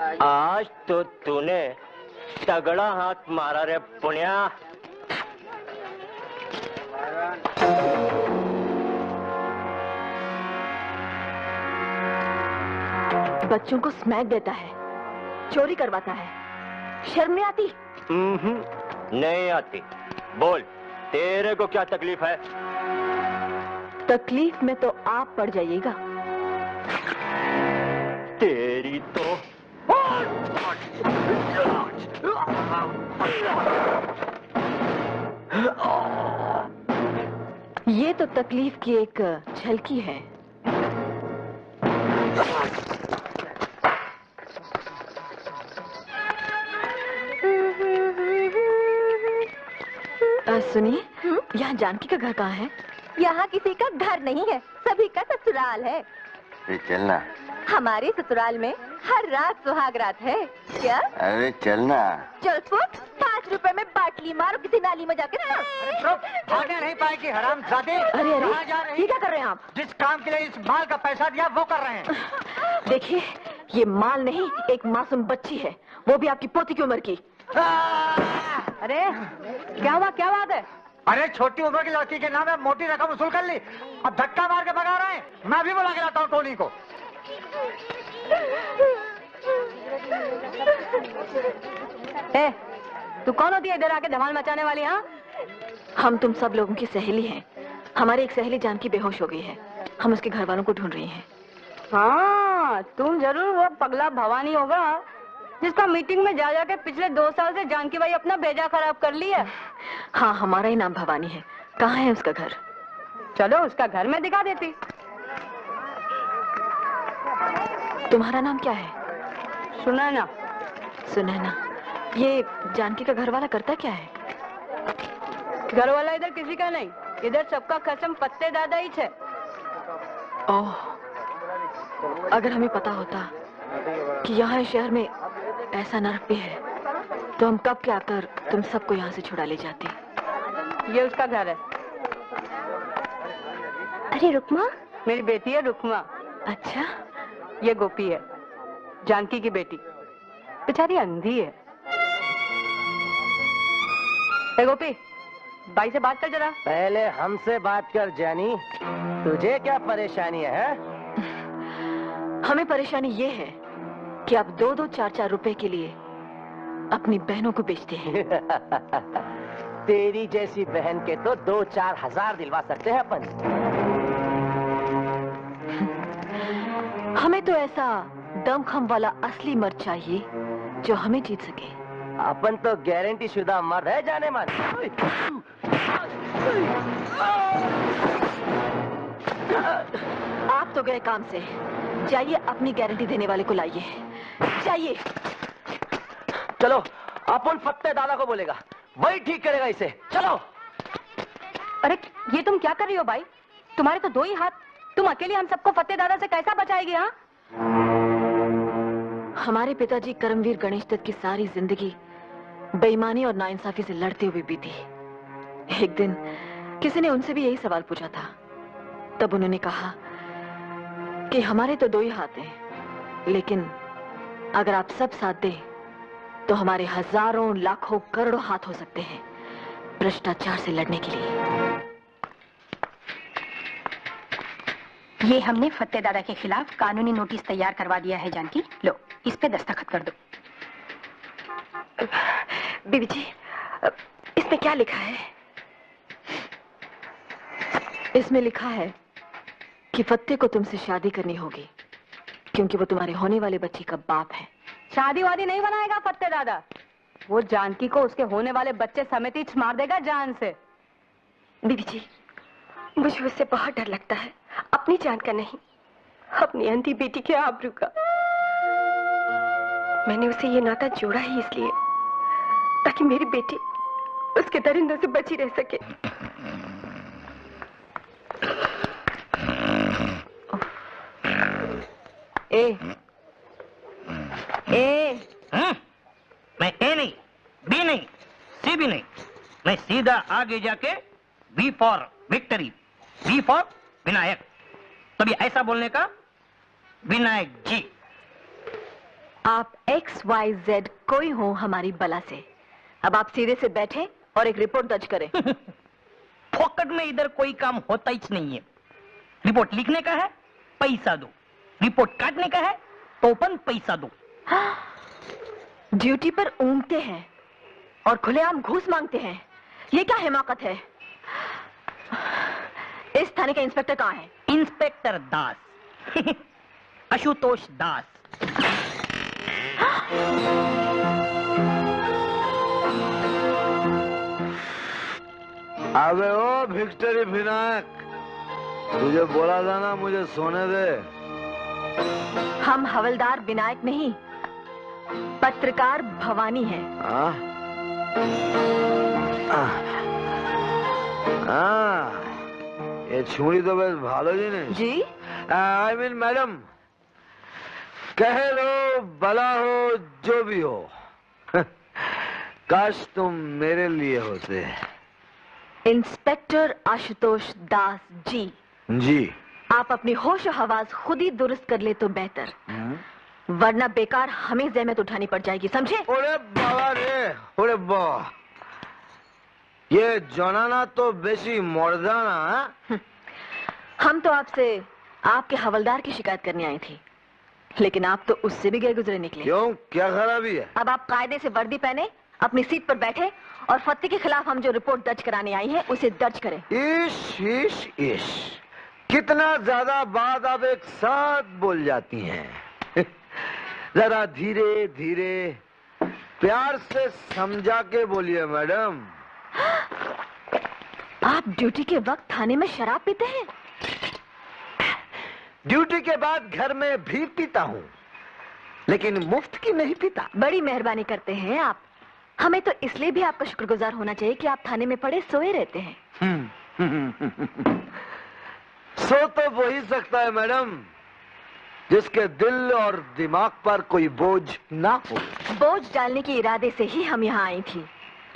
आज तो तूने तगड़ा हाथ मारा रे पुण्या। बच्चों को स्मैक देता है, चोरी करवाता है, शर्म नहीं आती? नहीं आती। बोल, तेरे को क्या तकलीफ है? तकलीफ में तो आप पड़ जाइएगा। तेरी तो ये तो तकलीफ की एक झलकी है। सुनिए, यहाँ जानकी का घर कहाँ है? यहाँ किसी का घर नहीं है, सभी का ससुराल है। चलना। हमारे ससुराल में हर रात सुहाग रात है। क्या? अरे चलना। चल फुट, 5 रुपए में बाटली मारो किसी नाली में जाके ना। भागने नहीं पाएगी हरामजादे। अरे अरे, ये क्या कर रहे हैं आप? जिस काम के लिए इस माल का पैसा दिया वो कर रहे हैं। देखिए, ये माल नहीं, एक मासूम बच्ची है, वो भी आपकी पोती की उम्र की। अरे क्या हुआ, क्या बात है? अरे छोटी उम्र की लड़की के नाम है, मोटी रकम वसूल कर ली, अब धक्का मार के भगा रहे हैं। मैं भी बुला के लाता हूँ टोनी को। तू कौन होती है इधर आके धमाल मचाने वाली? हाँ, हम तुम सब लोगों की सहेली हैं। हमारी एक सहेली जानकी बेहोश हो गई है, हम उसके घर वालों को ढूंढ रही हैं। हाँ, तुम जरूर वो पगला भवानी होगा जिसका मीटिंग में जा जाके पिछले 2 साल से जानकी भाई अपना भेजा खराब कर लिया। हाँ, हमारा ही नाम भवानी है। कहाँ है उसका घर? चलो उसका घर मैं दिखा देती। तुम्हारा नाम क्या है? सुनैना। सुनैना। ये जानकी का घर वाला करता क्या है? घर वाला इधर किसी का नहीं, इधर सबका कसम पत्ते दादा ही है। ओह, अगर हमें पता होता कि यहाँ शहर में ऐसा नर्क भी है तो हम कब के आकर तुम सबको यहाँ से छुड़ा ले जाते। ये उसका घर है। अरे रुकमा? मेरी बेटी है रुकमा। अच्छा। ये गोपी है, जानकी की बेटी, बेचारी अंधी है। ए गोपी, भाई से बात कर जरा। पहले हमसे बात कर जानी, तुझे क्या परेशानी है? हमें परेशानी ये है कि आप 2-2, 4-4 रुपए के लिए अपनी बहनों को बेचते हैं। तेरी जैसी बहन के तो 2-4 हजार दिलवा सकते हैं अपन। हमें तो ऐसा दमखम वाला असली मर्द चाहिए जो हमें जीत सके। अपन तो गारंटी शुदा मर्द है जाने मन। आप तो गए काम से, जाइए अपनी गारंटी देने वाले को लाइए, जाइए। चलो, अपन फत्ते दादा को बोलेगा, वही ठीक करेगा इसे। चलो। अरे ये तुम क्या कर रही हो भाई? तुम्हारे तो 2 ही हाथ, तुम अकेली हम सबको फत्ते दादा से कैसा बचाएगी? हाँ, हमारे पिताजी करमवीर गणेश दत्त की सारी जिंदगी बेईमानी और नाइंसाफी से लड़ते हुए बीती। एक दिन किसी ने उनसे भी यही सवाल पूछा था, तब उन्होंने कहा कि हमारे तो 2 ही हाथ हैं, लेकिन अगर आप सब साथ दें तो हमारे हजारों, लाखों, करोड़ों हाथ हो सकते हैं भ्रष्टाचार से लड़ने के लिए। ये हमने फत्ते दादा के खिलाफ कानूनी नोटिस तैयार करवा दिया है जानकी, लो इस पे दस्तखत कर दो। बीबी जी, इसमें क्या लिखा है? इसमें लिखा है कि फत्ते को तुमसे शादी करनी होगी क्योंकि वो तुम्हारे होने वाले बच्चे का बाप है। शादी वादी नहीं बनाएगा फत्ते दादा, वो जानकी को उसके होने वाले बच्चे समेत ही मार देगा जान से। बीबी जी, मुझे उससे बहुत डर लगता है, अपनी जान का नहीं, अपनी अंधी बेटी के आबरू का। मैंने उसे ये नाता जोड़ा ही इसलिए ताकि मेरी बेटी उसके दरिंदों से बची रह सके। मैं ए नहीं, बी नहीं, सी भी नहीं, मैं सीधा आगे जाके B for victory, B for Vinayak. तभी ऐसा बोलने का, विनायक जी। आप XYZ कोई हो हमारी बला से। अब आप सीधे से बैठे और एक रिपोर्ट दर्ज करें। फोकट में इधर कोई काम होता ही नहीं है। रिपोर्ट लिखने का है, पैसा दो। रिपोर्ट काटने का है, टोपन पैसा दो। ड्यूटी पर ऊँघते हैं और खुलेआम घूस मांगते हैं, ये क्या हिमाकत है? इस थाने का इंस्पेक्टर कहाँ है? इंस्पेक्टर दास। आशुतोष दास। अबे ओ विक्टरी विनायक, तुझे बोला था ना मुझे सोने दे। हम हवलदार विनायक नहीं, पत्रकार भवानी हैं। ये छुरी तो बस भालो जी ने। जी? आई मीन मैडम, कह लो भला हो जो भी हो, काश तुम मेरे लिए होते। इंस्पेक्टर आशुतोष दास जी। जी। आप अपनी होश और हवास खुद ही दुरुस्त कर ले तो बेहतर, वरना बेकार हमें जहमत उठानी पड़ जाएगी, समझे? ओरे बाबा रे, ओरे बाबा, ये जनाना तो बेसी मर्दाना। हम तो आपसे आपके हवलदार की शिकायत करने आई थी, लेकिन आप तो उससे भी गए गुजरे निकले। क्यों, क्या खराबी है? अब आप कायदे से वर्दी पहने, अपनी सीट पर बैठे और फत्ते के खिलाफ हम जो रिपोर्ट दर्ज कराने आई है उसे दर्ज करें। इश इश इश, कितना ज्यादा बात आप एक साथ बोल जाती हैं। जरा धीरे धीरे प्यार से समझा के बोलिए मैडम। आप ड्यूटी के वक्त थाने में शराब पीते हैं? ड्यूटी के बाद घर में भी पीता हूँ, लेकिन मुफ्त की नहीं पीता। बड़ी मेहरबानी करते हैं आप। हमें तो इसलिए भी आपका शुक्रगुजार होना चाहिए कि आप थाने में पड़े सोए रहते हैं। सो तो वो ही सकता है मैडम जिसके दिल और दिमाग पर कोई बोझ ना हो। बोझ डालने के इरादे से ही हम यहाँ आई थी,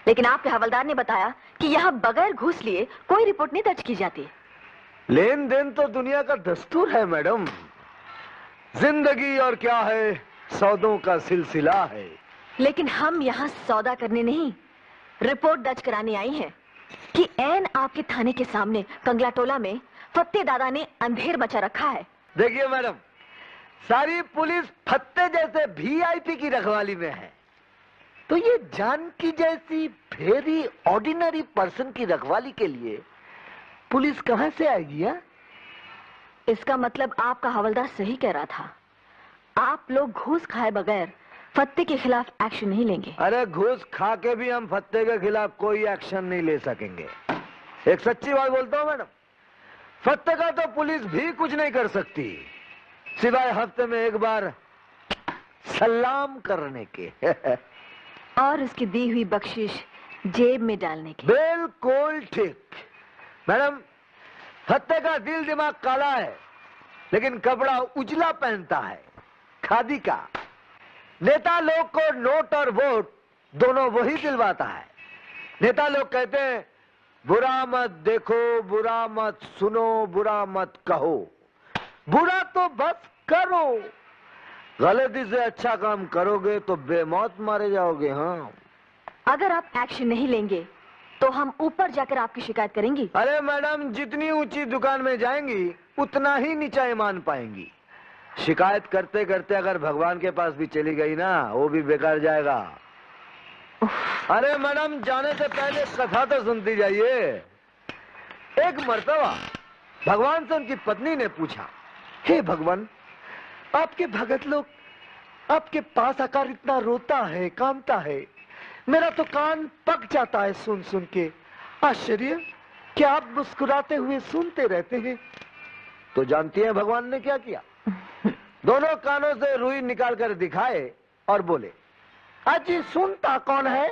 लेकिन आपके हवलदार ने बताया कि यहाँ बगैर घूस लिए कोई रिपोर्ट नहीं दर्ज की जाती। लेन देन तो दुनिया का दस्तूर है मैडम। जिंदगी और क्या है, सौदों का सिलसिला है। लेकिन हम यहाँ सौदा करने नहीं, रिपोर्ट दर्ज कराने आई हैं कि ऐन आपके थाने के सामने कंगलाटोला में फत्ते दादा ने अंधेर मचा रखा है। देखिए मैडम, सारी पुलिस फत्ते जैसे वीआईपी की रखवाली में है, तो ये जानकी जैसी वेरी ऑर्डिनरी पर्सन की रखवाली के लिए पुलिस कहां से आएगी? है? इसका मतलब आपका हवलदार सही कह रहा था, आप लोग घूस खाए बगैर फत्ते के खिलाफ एक्शन नहीं लेंगे। अरे घूस खा के भी हम फत्ते के खिलाफ कोई एक्शन नहीं ले सकेंगे। एक सच्ची बात बोलता हूँ मैडम, फत्ते का तो पुलिस भी कुछ नहीं कर सकती, सिवाय हफ्ते में एक बार सलाम करने के। और उसकी दी हुई बख्शिश जेब में डालने के। बिल्कुल ठीक मैडम, फत्ते का दिल दिमाग काला है, लेकिन कपड़ा उजला पहनता है, खादी का। नेता लोग को नोट और वोट दोनों वही दिलवाता है। नेता लोग कहते हैं बुरा मत देखो, बुरा मत सुनो, बुरा मत कहो, बुरा तो बस करो। गलती से अच्छा काम करोगे तो बेमौत मारे जाओगे। हाँ, अगर आप एक्शन नहीं लेंगे तो हम ऊपर जाकर आपकी शिकायत करेंगी। अरे मैडम, जितनी ऊंची दुकान में जाएंगी उतना ही नीचा ईमान पाएंगी। शिकायत करते करते अगर भगवान के पास भी चली गई ना, वो भी बेकार जाएगा। अरे मैडम, जाने से पहले कथा तो सुनती जाइए। एक मर्तबा भगवान से उनकी पत्नी ने पूछा, हे भगवान, आपके भगत लोग आपके पास आकर इतना रोता है, कांपता है, मेरा तो कान पक जाता है सुन सुन के। आश्चर्य, क्या आप मुस्कुराते हुए सुनते रहते हैं? तो जानती हैं भगवान ने क्या किया? दोनों कानों से रुई निकाल कर दिखाए और बोले, अजी सुनता कौन है?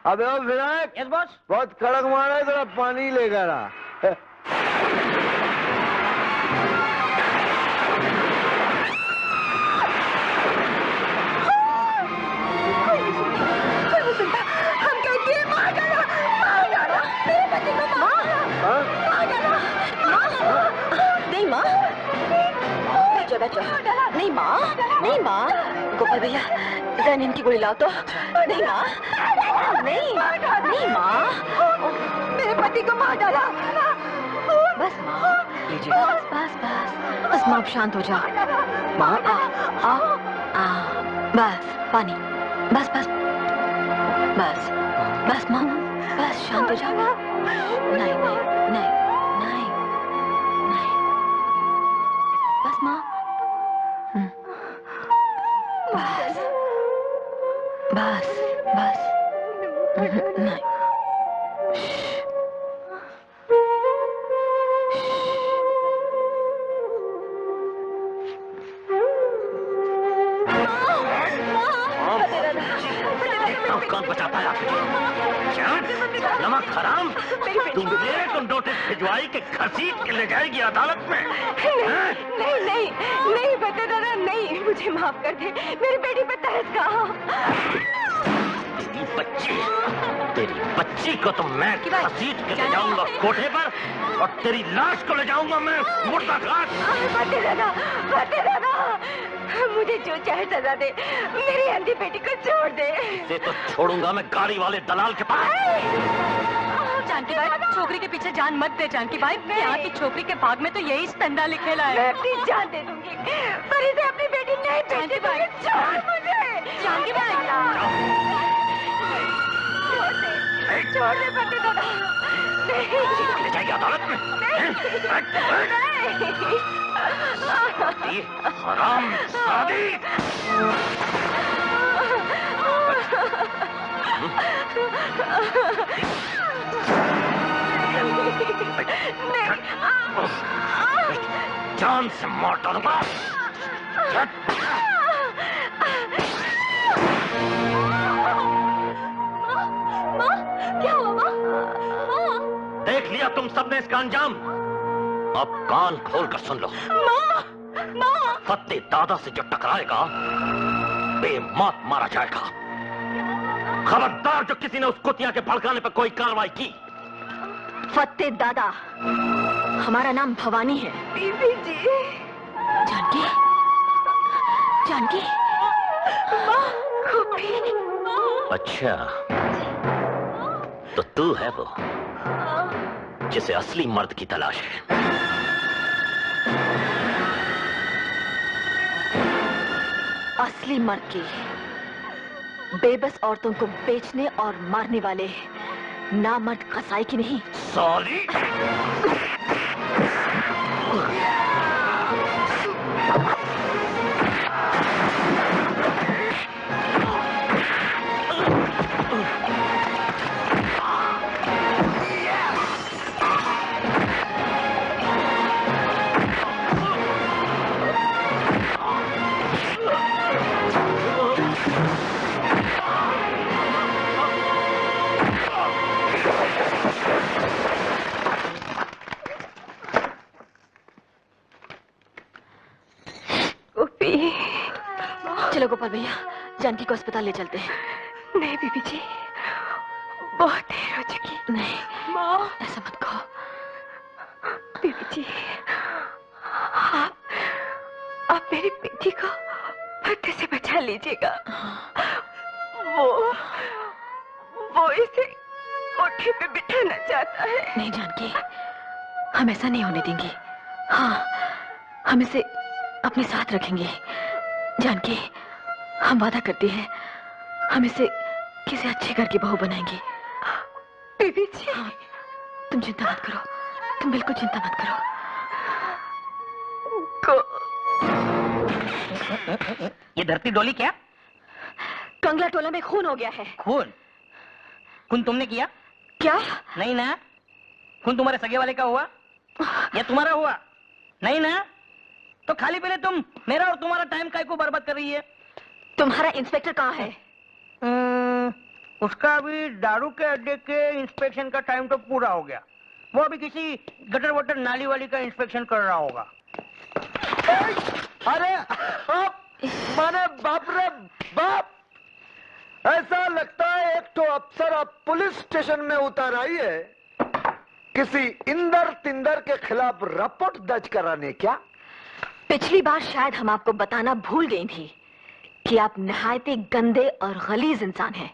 अबे ओ विनायक, यस बॉस। बहुत कड़क मारा है, थोड़ा पानी लेकर आ। बैठो बैठो। नहीं माँ, नहीं माँ। गोपाल भैया जैन इनकी गोली लाओ तो। नहीं माँ, नहीं नहीं माँ। मेरे पति को मार डाला। बस माँ, लीजिए। बस बस बस बस माँ, शांत हो जाओ। माँ आ बस पानी, बस बस बस बस माँ, बस शांत हो जाओ। नहीं नहीं नहीं नहीं नहीं, बस माँ। बस बस बस नहीं। कौन बचा पाया? नमक हराम, तुमने तो नोटिस भिजवाई कि घसीट के ले जाएगी अदालत में। नहीं नहीं नहीं बता दादा, नहीं, मुझे माफ कर दे। मेरी बेटी पे तरस खाओ। तेरी बच्ची को तो मैं घसीट के ले जाऊंगा कोठे पर, और तेरी लाश को ले जाऊंगा मैं मुर्दा घाट। फतेह दादा, मुझे जो चाहे सजा दे, मेरी अंधी बेटी को छोड़ दे। इसे तो छोड़ूंगा मैं गाड़ी वाले दलाल के पास। जानकी भाई, छोकरी के पीछे जान मत दे। जानकी भाई, यहाँ की छोकरी के भाग में तो यही स्तंदा लिखेला है। मैं अपनी जान दे दूंगी, पर इसे अपनी बेटी नहीं भेजने दूंगी। छोड़ मुझे। जानकी भाई, छोड़ दे फतेह दादा। नहीं, ले जाएगी अदालत में। नहीं। हराम शादी। जान से मार डालूंगा। क्या हुआ? देख लिया तुम सबने इसका अंजाम। अब कान खोल कर सुन लो। फतेह दादा से जो टकराएगा बेमौत मारा जाएगा। खबरदार जो किसी ने उस कुतिया के भड़काने पर कोई कार्रवाई की। फतेह दादा, हमारा नाम भवानी है। बीबी जी। जानकी, जानकी। अच्छा, तो तू है वो जिसे असली मर्द की तलाश है। असली मर्द की, बेबस औरतों को बेचने और मारने वाले नामर्द कसाई की नहीं। साली! चलो गोपाल भैया, जानकी को अस्पताल ले चलते हैं। नहीं बीबी जी, बहुत देर हो चुकी। नहीं माँ, ऐसा मत कहो। बीबी जी, आप मेरी बेटी को फतेह से बचा लीजिएगा। वो इसे कोठे पे बिठाना चाहता है। नहीं जानकी, हम ऐसा नहीं होने देंगे। हाँ, हम इसे अपने साथ रखेंगे। जानकी, हम वादा करते हैं, हम इसे किसी अच्छे घर की बहू बनाएंगे। बीबी जी, हाँ, तुम चिंता मत करो, तुम बिल्कुल चिंता मत करो। ये धरती डोली क्या? कंगला टोला में खून हो गया है। खून? खून तुमने किया? क्या? नहीं ना। खून तुम्हारे सगे वाले का हुआ या तुम्हारा हुआ? नहीं ना। तो खाली पहले तुम मेरा और तुम्हारा टाइम काय को बर्बाद कर रही है? तुम्हारा इंस्पेक्टर कहाँ है? उसका अभी दारू के अड्डे के इंस्पेक्शन का टाइम तो पूरा हो गया। वो अभी किसी गटर वटर नाली वाली का इंस्पेक्शन कर रहा होगा। अरे माने बाप रे बाप, ऐसा लगता है एक तो अफसर अब पुलिस स्टेशन में उतर आई है किसी इंदर तिंदर के खिलाफ रिपोर्ट दर्ज कराने। क्या पिछली बार शायद हम आपको बताना भूल गई थी कि आप नहायते गंदे और गलीज इंसान हैं।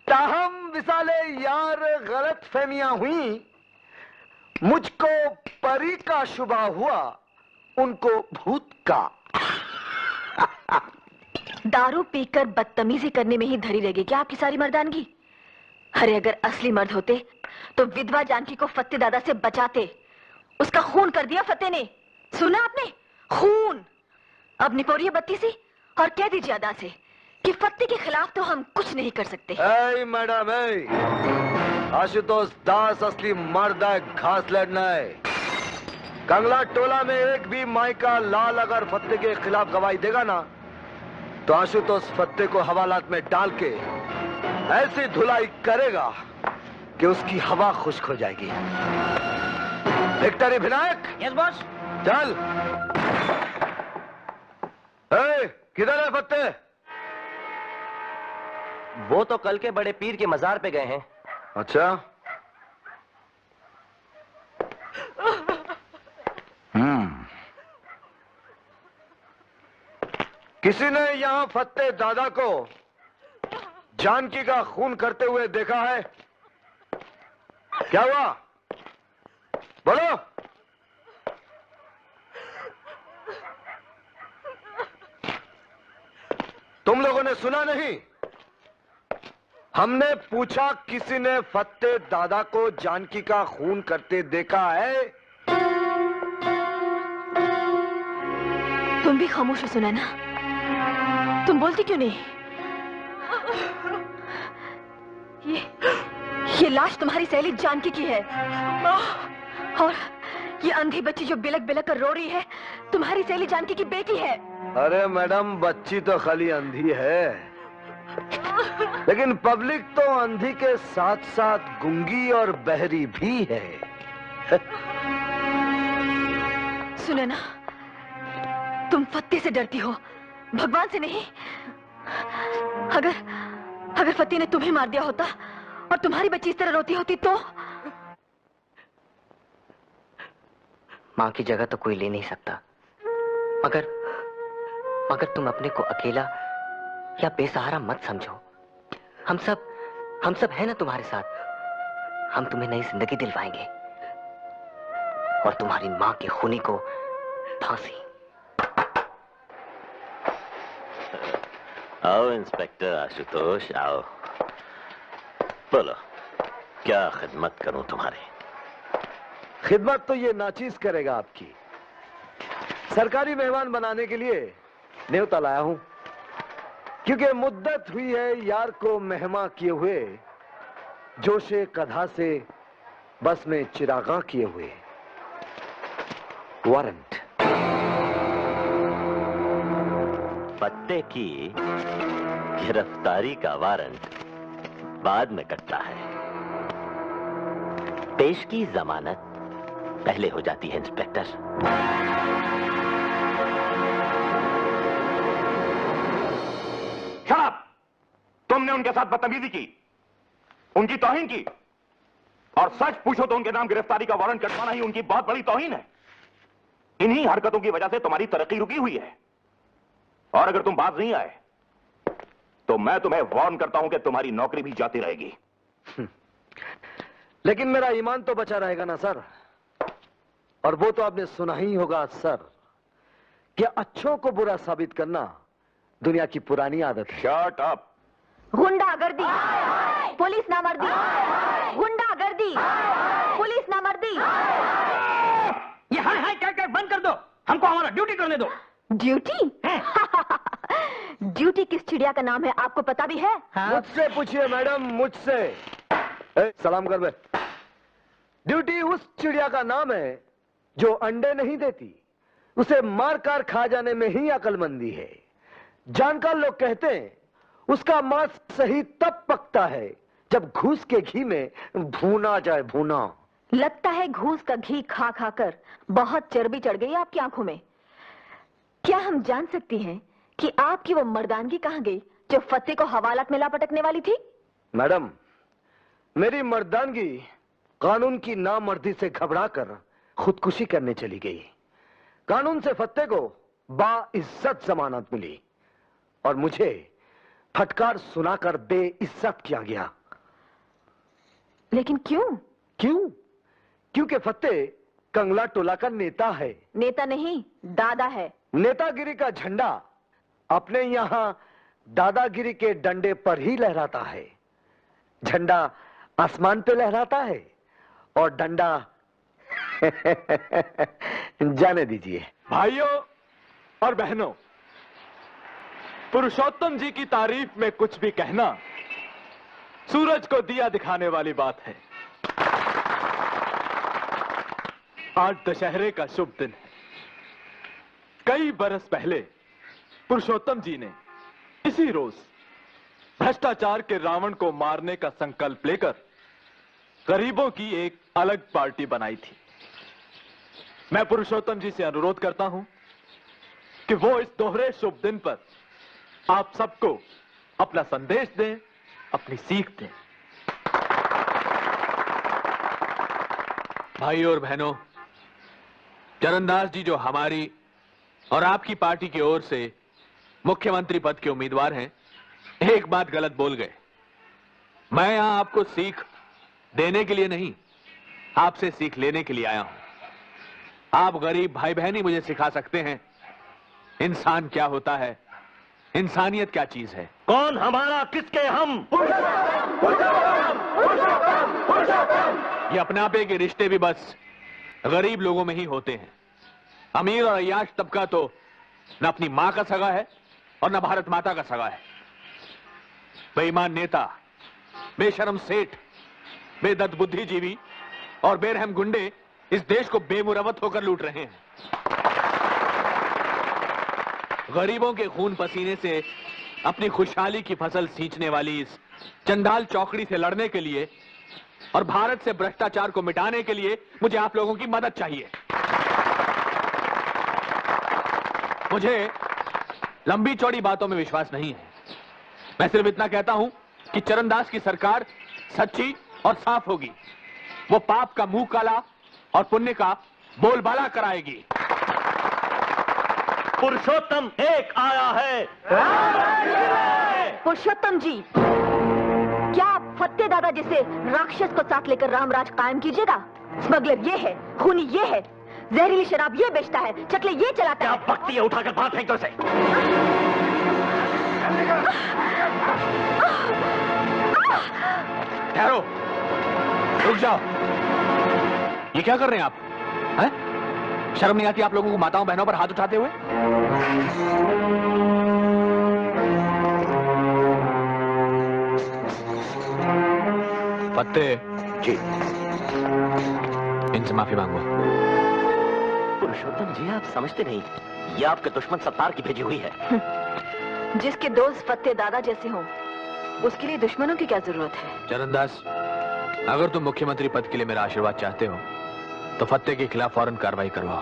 ताहम विसाले यार गलत फहमियां हुई, मुझको परी का शुबा हुआ, उनको भूत का। दारू पीकर बदतमीजी करने में ही धरी रहेगी क्या आपकी सारी मर्दानगी? अरे अगर असली मर्द होते तो विधवा जानकी को फत्ते दादा से बचाते। उसका खून कर दिया फत्ते ने, सुना आपने? खून। अब निपोरिए बत्ती सी और कह दीजिए अदा से कि फत्ते के खिलाफ तो हम कुछ नहीं कर सकते। ऐ मैडम, आशुतोष दास असली मर्द है, घास लड़ना है। कंगला टोला में एक भी मायका लाल अगर फत्ते के खिलाफ गवाही देगा ना, तो आशुतोष फत्ते को हवालात में डाल के ऐसी धुलाई करेगा कि उसकी हवा खुश्क हो जाएगी। विक्टरी विनायक। Yes boss. चल। किधर है फत्ते? वो तो कल के बड़े पीर के मजार पे गए हैं। अच्छा। किसी ने यहां फत्ते दादा को जानकी का खून करते हुए देखा है? क्या हुआ? बोलो। तुम लोगों ने सुना नहीं? हमने पूछा किसी ने फत्ते दादा को जानकी का खून करते देखा है? तुम भी खामोश हो सुना ना? तुम बोलती क्यों नहीं? ये लाश तुम्हारी सहेली जानकी की है और ये अंधी बच्ची जो बिलक बिलक कर रो रही है तुम्हारी सहेली जानकी की बेटी है। अरे मैडम, बच्ची तो खाली अंधी है, लेकिन पब्लिक तो अंधी के साथ साथ गूंगी और बहरी भी है। सुने ना, तुम फत्ते से डरती हो, भगवान से नहीं। अगर फत्ते ने तुम्हें मार दिया होता और तुम्हारी बच्ची इस तरह रोती होती तो? मां की जगह तो कोई ले नहीं सकता, मगर तुम अपने को अकेला या बेसहारा मत समझो। हम सब हैं ना तुम्हारे साथ। हम तुम्हें नई जिंदगी दिलवाएंगे और तुम्हारी मां के खूनी को फांसी। आओ इंस्पेक्टर आशुतोष, आओ। बोलो, क्या खिदमत करूं तुम्हारी? खिदमत तो ये नाचीज करेगा आपकी। सरकारी मेहमान बनाने के लिए न्योता लाया हूं, क्योंकि मुद्दत हुई है यार को मेहमा किए हुए, जोशे कधा से बस में चिरागा किए हुए। वारंट। फत्ते की गिरफ्तारी का वारंट बाद में कटता है, पेश की जमानत पहले हो जाती है इंस्पेक्टर। शराब! तुमने उनके साथ बदतमीजी की, उनकी तौहीन की, और सच पूछो तो उनके नाम गिरफ्तारी का वारंट कटवाना ही उनकी बहुत बड़ी तौहीन है। इन्हीं हरकतों की वजह से तुम्हारी तरक्की रुकी हुई है, और अगर तुम बाज नहीं आए तो मैं तुम्हें वार्न करता हूं कि तुम्हारी नौकरी भी जाती रहेगी। लेकिन मेरा ईमान तो बचा रहेगा ना सर। और वो तो आपने सुना ही होगा सर कि अच्छों को बुरा साबित करना दुनिया की पुरानी आदत है। Shut up. गुंडागर्दी, पुलिस नामर्दी, गुंडागर्दी, पुलिस नामर्दी। ये हाय हाय क्या क्या बंद कर दो, हमको हमारा ड्यूटी करने दो। ड्यूटी? ड्यूटी किस चिड़िया का नाम है आपको पता भी है? हाँ? मुझसे पूछिए मैडम, मुझसे। सलाम कर बे। ड्यूटी उस चिड़िया का नाम है जो अंडे नहीं देती, उसे मारकर खा जाने में ही अक्लमंदी है। जानकार लोग कहते हैं उसका मांस सही तब पकता है जब घूस के घी में भूना जाए। भूना। लगता है घूस का घी खा खाकर बहुत चर्बी चढ़ गई आपकी आंखों में। क्या हम जान सकती हैं कि आपकी वो मर्दानगी कहां गई जो फत्ते को हवालात में ला पटकने वाली थी? मैडम, मेरी मर्दानगी कानून की नामर्दी से घबराकर खुदकुशी करने चली गई। कानून से फत्ते को बाइज्जत जमानत मिली और मुझे फटकार सुनाकर बेइज्जत किया गया। लेकिन क्यों? क्यों? क्योंकि फत्ते कंगला टोला का नेता है। नेता नहीं, दादा है। नेतागिरी का झंडा अपने यहां दादागिरी के डंडे पर ही लहराता है। झंडा आसमान पे लहराता है और डंडा जाने दीजिए। भाइयों और बहनों, पुरुषोत्तम जी की तारीफ में कुछ भी कहना सूरज को दिया दिखाने वाली बात है। आज दशहरे का शुभ दिन है। कई बरस पहले पुरुषोत्तम जी ने इसी रोज भ्रष्टाचार के रावण को मारने का संकल्प लेकर गरीबों की एक अलग पार्टी बनाई थी। मैं पुरुषोत्तम जी से अनुरोध करता हूं कि वो इस दोहरे शुभ दिन पर आप सबको अपना संदेश दें, अपनी सीख दें। भाइयों और बहनों, चरणदास जी जो हमारी और आपकी पार्टी की ओर से मुख्यमंत्री पद के उम्मीदवार हैं, एक बात गलत बोल गए। मैं यहां आपको सीख देने के लिए नहीं, आपसे सीख लेने के लिए आया हूं। आप गरीब भाई बहन ही मुझे सिखा सकते हैं इंसान क्या होता है, इंसानियत क्या चीज है। कौन हमारा, किसके हम? ये अपनापे के रिश्ते भी बस गरीब लोगों में ही होते हैं। अमीर और अय्याश तबका तो न अपनी मां का सगा है और न भारत माता का सगा है। बेईमान नेता, बेशर्म सेठ, बेदर्द बुद्धिजीवी और बेरहम गुंडे इस देश को बेमुरवत होकर लूट रहे हैं। गरीबों के खून पसीने से अपनी खुशहाली की फसल सींचने वाली इस चंडाल चौकड़ी से लड़ने के लिए और भारत से भ्रष्टाचार को मिटाने के लिए मुझे आप लोगों की मदद चाहिए। मुझे लंबी चौड़ी बातों में विश्वास नहीं है। मैं सिर्फ इतना कहता हूं कि चरणदास की सरकार सच्ची और साफ होगी। वो पाप का मुंह काला और पुण्य का बोलबाला कराएगी। पुरुषोत्तम एक आया है। पुरुषोत्तम जी, क्या आप फत्ते दादा जैसे राक्षस को साथ लेकर रामराज कायम कीजिएगा? स्मगलर ये है, खूनी ये है, जहरीली शराब ये बेचता है, चकले ये चलाता है। क्या बकती है, उठाकर बाहर फेंक दो इसे। ठहरो, रुक जाओ। ये क्या कर रहे हैं आप? हैं? शर्म नहीं आती आप लोगों को माताओं बहनों पर हाथ उठाते हुए? फत्ते जी, इनसे माफी मांगो। पुरुषोत्तम जी, आप समझते नहीं, ये आपके दुश्मन सत्तार की भेजी हुई है। जिसके दोस्त फत्ते दादा जैसे हों, उसके लिए दुश्मनों की क्या जरूरत है? चरणदास, अगर तुम मुख्यमंत्री पद के लिए मेरा आशीर्वाद चाहते हो तो फत्ते के खिलाफ फौरन कार्रवाई करवाओ।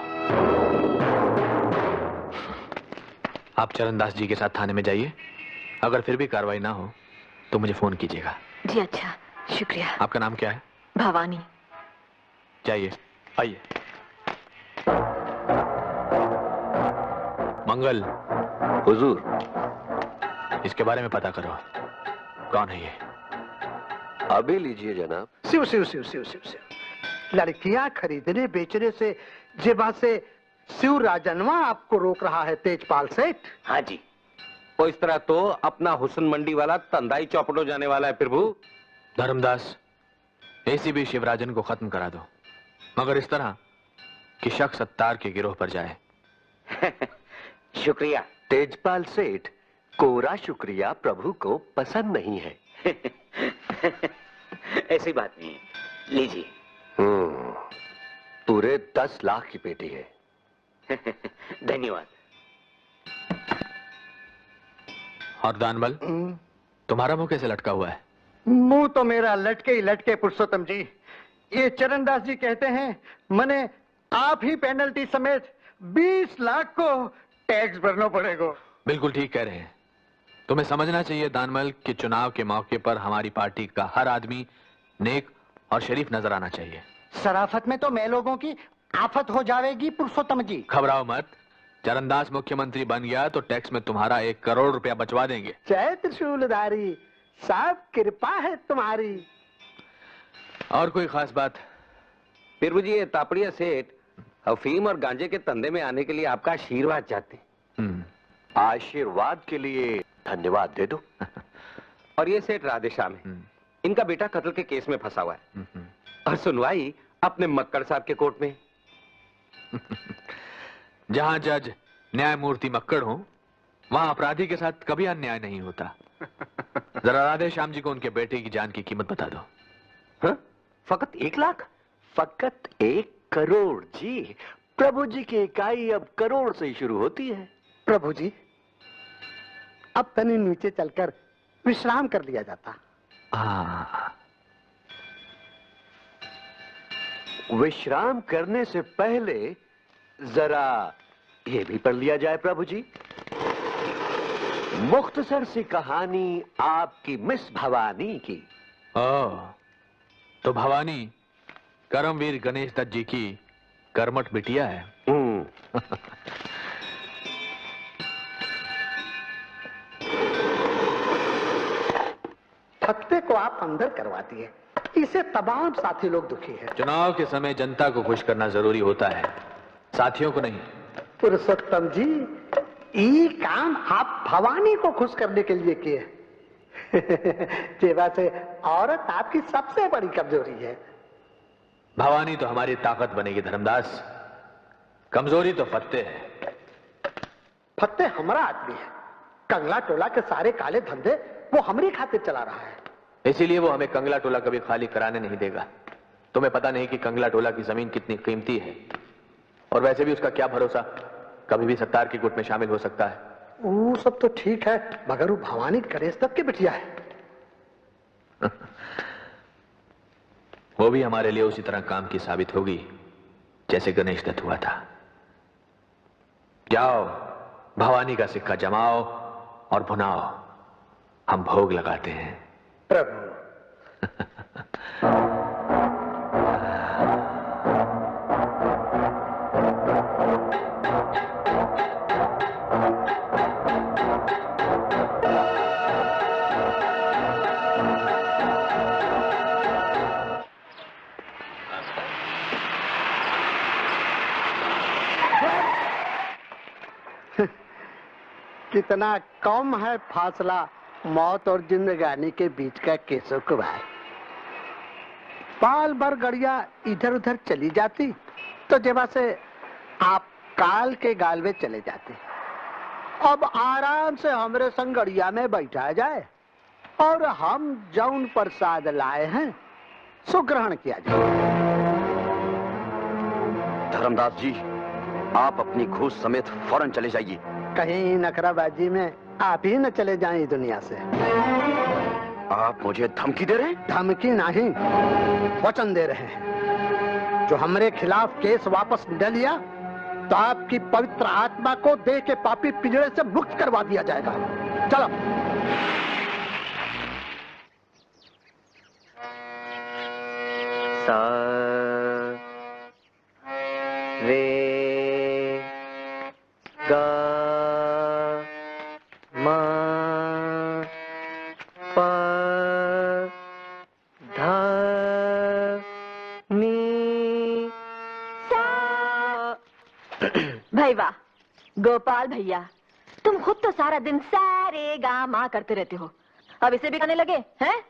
आप चरणदास जी के साथ थाने में जाइए। अगर फिर भी कार्रवाई ना हो तो मुझे फोन कीजिएगा। जी अच्छा, शुक्रिया। आपका नाम क्या है? भवानी। जाइए, आइए। मंगल। हुजूर। इसके बारे में पता करो, कौन है ये? अभी लीजिए जनाब। शिव शिव शिव शिव शिव शिव। लड़कियां खरीदने बेचने से जे बात से शिव राजनवा आपको रोक रहा है तेजपाल सेठ? हाँ जी, वो इस तरह तो अपना हुसन मंडी वाला तंदाई चौपट हो जाने वाला है प्रभु। धर्मदास, एसीपी शिवराजन को खत्म करा दो, मगर इस तरह कि शक सत्तार के गिरोह पर जाए। शुक्रिया। तेजपाल सेठ, कोरा शुक्रिया प्रभु को पसंद नहीं है। ऐसी बात नहीं है, लीजिए। पूरे 10 लाख की पेटी है। धन्यवाद। और दानबल, तुम्हारा मुंह कैसे लटका हुआ है? मुंह तो मेरा लटके ही लटके पुरुषोत्तम जी। ये चरणदास जी कहते हैं मने आप ही पेनल्टी समेत 20 लाख को टैक्स भरना पड़ेगा। बिल्कुल ठीक कह रहे हैं। तुम्हें समझना चाहिए दानमल कि चुनाव के मौके पर हमारी पार्टी का हर आदमी नेक और शरीफ नजर आना चाहिए। शराफत में तो मैं लोगों की आफत हो जाएगी पुरुषोत्तम जी। घबराओ मत, चरणदास मुख्यमंत्री बन गया तो टैक्स में तुम्हारा 1 करोड़ रुपया बचवा देंगे। जय त्रिशूलधारी, सब कृपा है तुम्हारी। और कोई खास बात? प्रभु जी, ये तापड़िया सेठ अफीम और गांजे के धंधे में आने के लिए आपका आशीर्वाद चाहते हैं। आशीर्वाद के लिए धन्यवाद दे दो। और ये सेठ राधेश्याम है, इनका बेटा कत्ल के केस में फंसा हुआ है और सुनवाई अपने मक्कड़ साहब के कोर्ट में। जहां जज न्यायमूर्ति मक्कड़ हो, वहां अपराधी के साथ कभी अन्याय नहीं होता। जरा राधेश्याम जी को उनके बेटे की जान की कीमत बता दो। हाँ? फकत 1 लाख? फकत 1 करोड़ जी। प्रभु जी की इकाई अब करोड़ से ही शुरू होती है। प्रभु जी, अब तनी नीचे चलकर विश्राम कर लिया जाता। विश्राम करने से पहले जरा ये भी पढ़ लिया जाए प्रभु जी। मुख्तसर सी कहानी आपकी मिस भवानी की। तो भवानी करमवीर गणेश दत्त जी की कर्मठ बिटिया है। फत्ते को आप अंदर करवा दिए, इसे तमाम साथी लोग दुखी हैं। चुनाव के समय जनता को खुश करना जरूरी होता है, साथियों को नहीं। पुरुषोत्तम जी, ये काम आप भवानी को खुश करने के लिए किए। जेवा से औरत आपकी सबसे बड़ी कमजोरी है। भवानी तो हमारी ताकत बनेगी धर्मदास, कमजोरी तो फत्ते है। फत्ते हमारा आदमी है, कंगला टोला के सारे काले धंधे वो हमारी खातिर चला रहा है। इसीलिए वो हमें कंगला टोला कभी खाली कराने नहीं देगा। तुम्हें पता नहीं कि कंगला टोला की जमीन कितनी कीमती है, और वैसे भी उसका क्या भरोसा, कभी भी सत्तार की गुट में शामिल हो सकता है। वो सब तो ठीक है, मगर वो भवानी गणेश दत्त की बिटिया है। वो भी हमारे लिए उसी तरह काम की साबित होगी जैसे गणेश दत्त हुआ था। जाओ, भवानी का सिक्का जमाओ और भुनाओ, हम भोग लगाते हैं। प्रभु कितना कम है फासला मौत और जिंदगानी के बीच का केशव कुमार। पाल भर गड़िया इधर उधर चली जाती तो जेबा से आप काल के गाल में चले जाते। अब आराम से हमरे संग गड़िया में बैठा जाए और हम जौन प्रसाद लाए हैं सो ग्रहण किया जाए। धर्मदास जी, आप अपनी घूस समेत फौरन चले जाइए। कहीं नखराबाजी में आप ही न चले जाएं दुनिया से। आप मुझे धमकी दे रहे हैं? धमकी नहीं, वचन दे रहे हैं। जो हमारे खिलाफ केस वापस न लिया तो आपकी पवित्र आत्मा को देह के पापी पिंजरे से मुक्त करवा दिया जाएगा। चलो। सा रे गा मा पा धा नी सा। भाई वाह गोपाल भैया, तुम खुद तो सारा दिन सारे गा माँ करते रहते हो, अब इसे भी करने लगे हैं?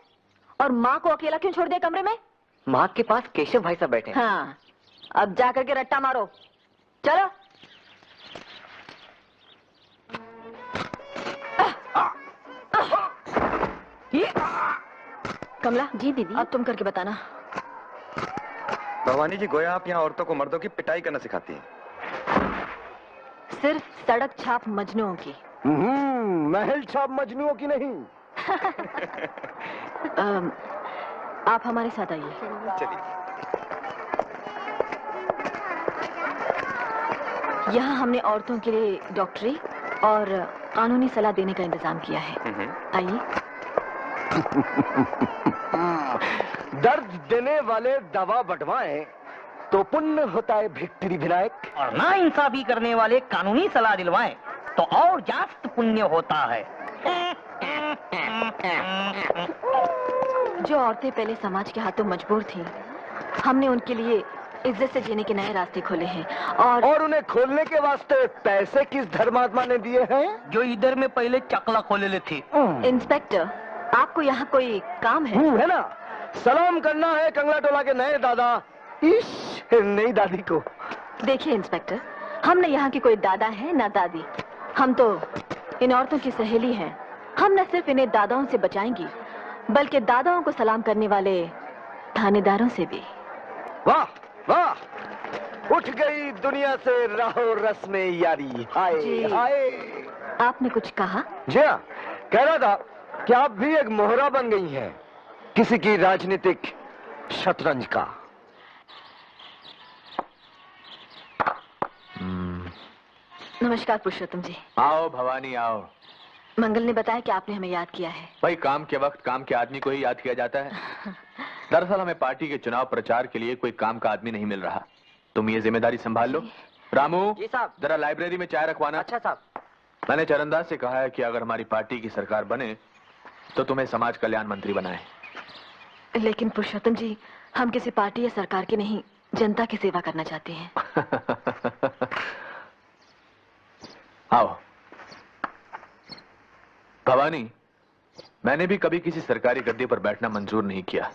और माँ को अकेला क्यों छोड़ दिया कमरे में? माँ के पास केशव भाई साहब बैठे हैं। हाँ, अब जाकर के रट्टा मारो, चलो। कमला जी दीदी, अब तुम करके बताना। भवानी जी, गोया आप यहाँ औरतों को मर्दों की पिटाई करना सिखाती हैं। सिर्फ सड़क छाप मजनुओं की। महल छाप मजनुओं की नहीं। आप हमारे साथ आइए। चलिए। यहाँ हमने औरतों के लिए डॉक्टरी और कानूनी सलाह देने का इंतजाम किया है। आइए। दर्द देने वाले दवा बंटवाएं तो पुण्य होता है भिक्टरी विनायक। और ना इंसाफी करने वाले कानूनी सलाह दिलवाएं तो और जास्त पुण्य होता है। जो औरतें पहले समाज के हाथों मजबूर थीं, हमने उनके लिए इज्जत से जीने के नए रास्ते खोले हैं और उन्हें खोलने के वास्ते पैसे किस धर्मात्मा ने दिए हैं? जो इधर में पहले चकला खोले ले थे। इंस्पेक्टर, आपको यहाँ कोई काम है? है ना, सलाम करना है कंगला टोला के नए दादा नई दादी को। देखिए इंस्पेक्टर, हम न यहाँ की कोई दादा है ना दादी, हम तो इन औरतों की सहेली हैं। हम न सिर्फ इन्हें दादाओं से बचाएंगी, बल्कि दादाओं को सलाम करने वाले थानेदारों से भी। वाह वाह, उठ गई दुनिया से राहो रस्म यारी। हाय हाय। आपने कुछ कहा? जी हाँ, कह रहा था कि आप भी एक मोहरा बन गई हैं किसी की राजनीतिक शतरंज का। नमस्कार पुरुषोत्तम जी। आओ भवानी आओ। मंगल ने बताया कि आपने हमें याद किया है। भाई काम के वक्त काम के आदमी को ही याद किया जाता है। दरअसल हमें पार्टी के चुनाव प्रचार के लिए कोई काम का आदमी नहीं मिल रहा। तुम ये जिम्मेदारी संभाल लो। रामू जी साहब। जरा लाइब्रेरी में चाय रखवाना। अच्छा साहब। मैंने चरणदास से कहा है कि अगर हमारी पार्टी की सरकार बने तो तुम्हें समाज कल्याण मंत्री बनाए। लेकिन पुरुषोत्तम जी, हम किसी पार्टी या सरकार की नहीं, जनता की सेवा करना चाहते हैं। आओ भवानी, मैंने भी कभी किसी सरकारी गद्दी पर बैठना मंजूर नहीं किया।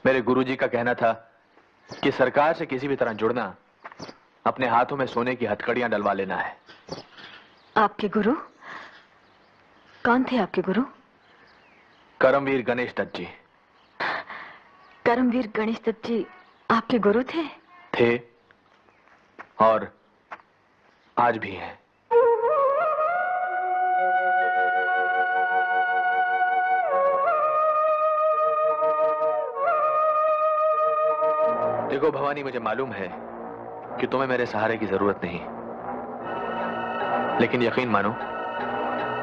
मेरे गुरुजी का कहना था कि सरकार से किसी भी तरह जुड़ना अपने हाथों में सोने की हथकड़ियां डलवा लेना है। आपके गुरु कौन थे? आपके गुरु? करमवीर गणेश दत्त जी। करमवीर गणेश दत्त जी आपके गुरु थे? थे और आज भी हैं। देखो भवानी, मुझे मालूम है कि तुम्हें मेरे सहारे की जरूरत नहीं, लेकिन यकीन मानो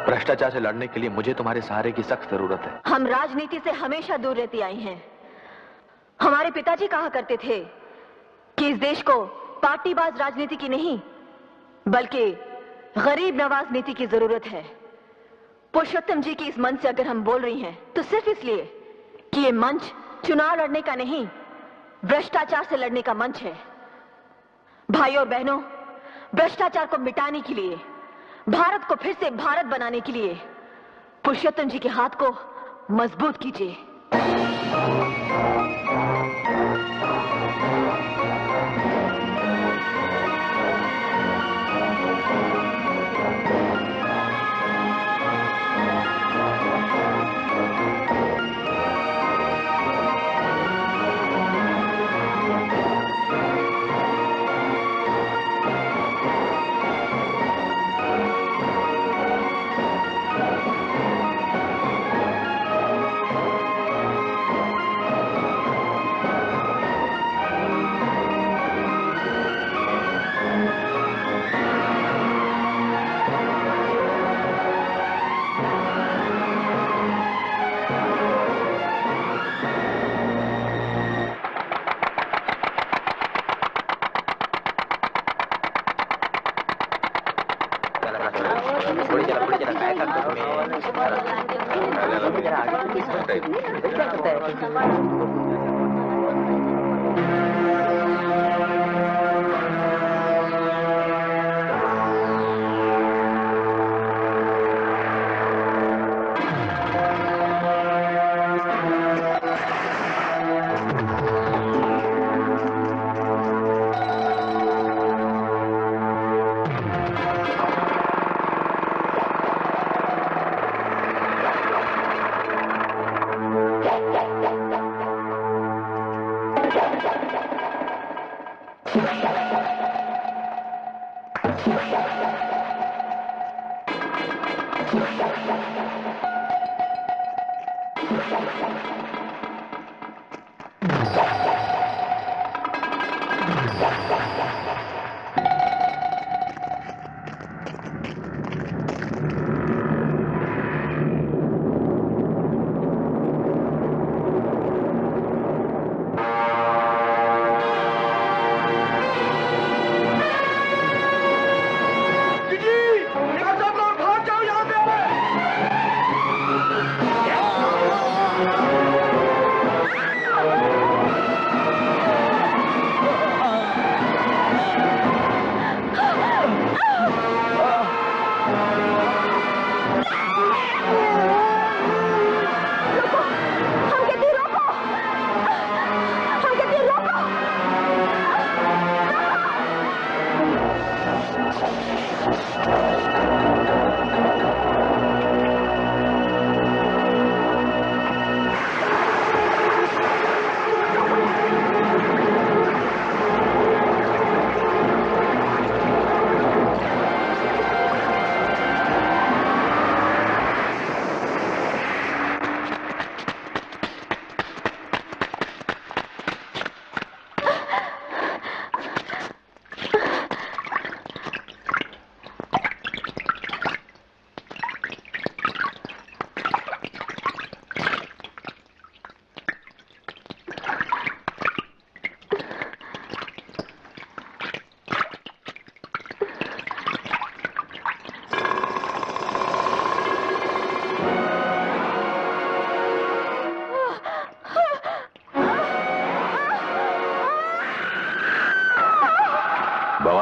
भ्रष्टाचार से लड़ने के लिए मुझे तुम्हारे सहारे की सख्त जरूरत है। हम राजनीति से हमेशा दूर रहती आई हैं। हमारे पिताजी कहा करते थे कि इस देश को पार्टीबाज राजनीति की नहीं, बल्कि गरीब नवाज नीति की जरूरत है। पुरुषोत्तम जी की इस मंच से अगर हम बोल रही हैं तो सिर्फ इसलिए कि ये मंच चुनाव लड़ने का नहीं, भ्रष्टाचार से लड़ने का मंच है। भाइयों और बहनों, भ्रष्टाचार को मिटाने के लिए, भारत को फिर से भारत बनाने के लिए पुरुषोत्तम जी के हाथ को मजबूत कीजिए।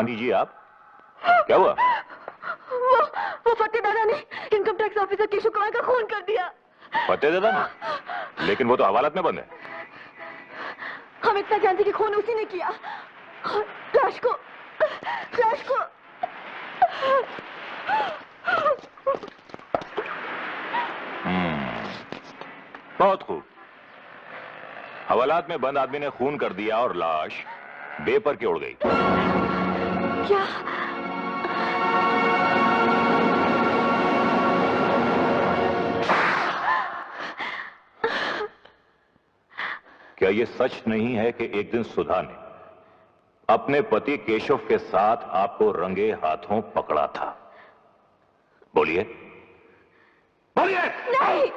हाँ दीजिए आप। क्या हुआ? वो फतेह दादा ने income tax officer Keshav Kumar का खून कर दिया। फतेह दादा ने? लेकिन वो तो हवालात में बंद है। हम इतना जानते कि खून उसी ने किया। लाश को बहुत खूब। हवालात में बंद आदमी ने खून कर दिया और लाश बेपर के उड़ गई। क्या? क्या ये सच नहीं है कि एक दिन सुधा ने अपने पति केशव के साथ आपको रंगे हाथों पकड़ा था? बोलिए बोलिए। नहीं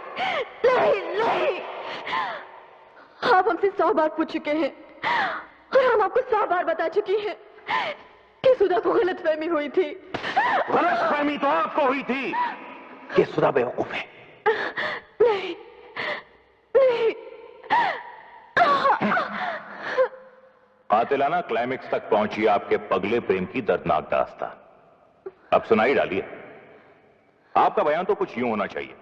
नहीं नहीं, आप हमसे 100 बार पूछ चुके हैं और हम आपको 100 बार बता चुकी हैं कि सुधा को गलतफहमी हुई थी। गलतफहमी तो आपको हुई थी कि सुधा बेवकूफ है। नहीं नहीं। कातिलाना क्लाइमेक्स तक पहुंची आपके पगले प्रेम की दर्दनाक दास्तान। अब सुनाई डालिए। आपका बयान तो कुछ यूं होना चाहिए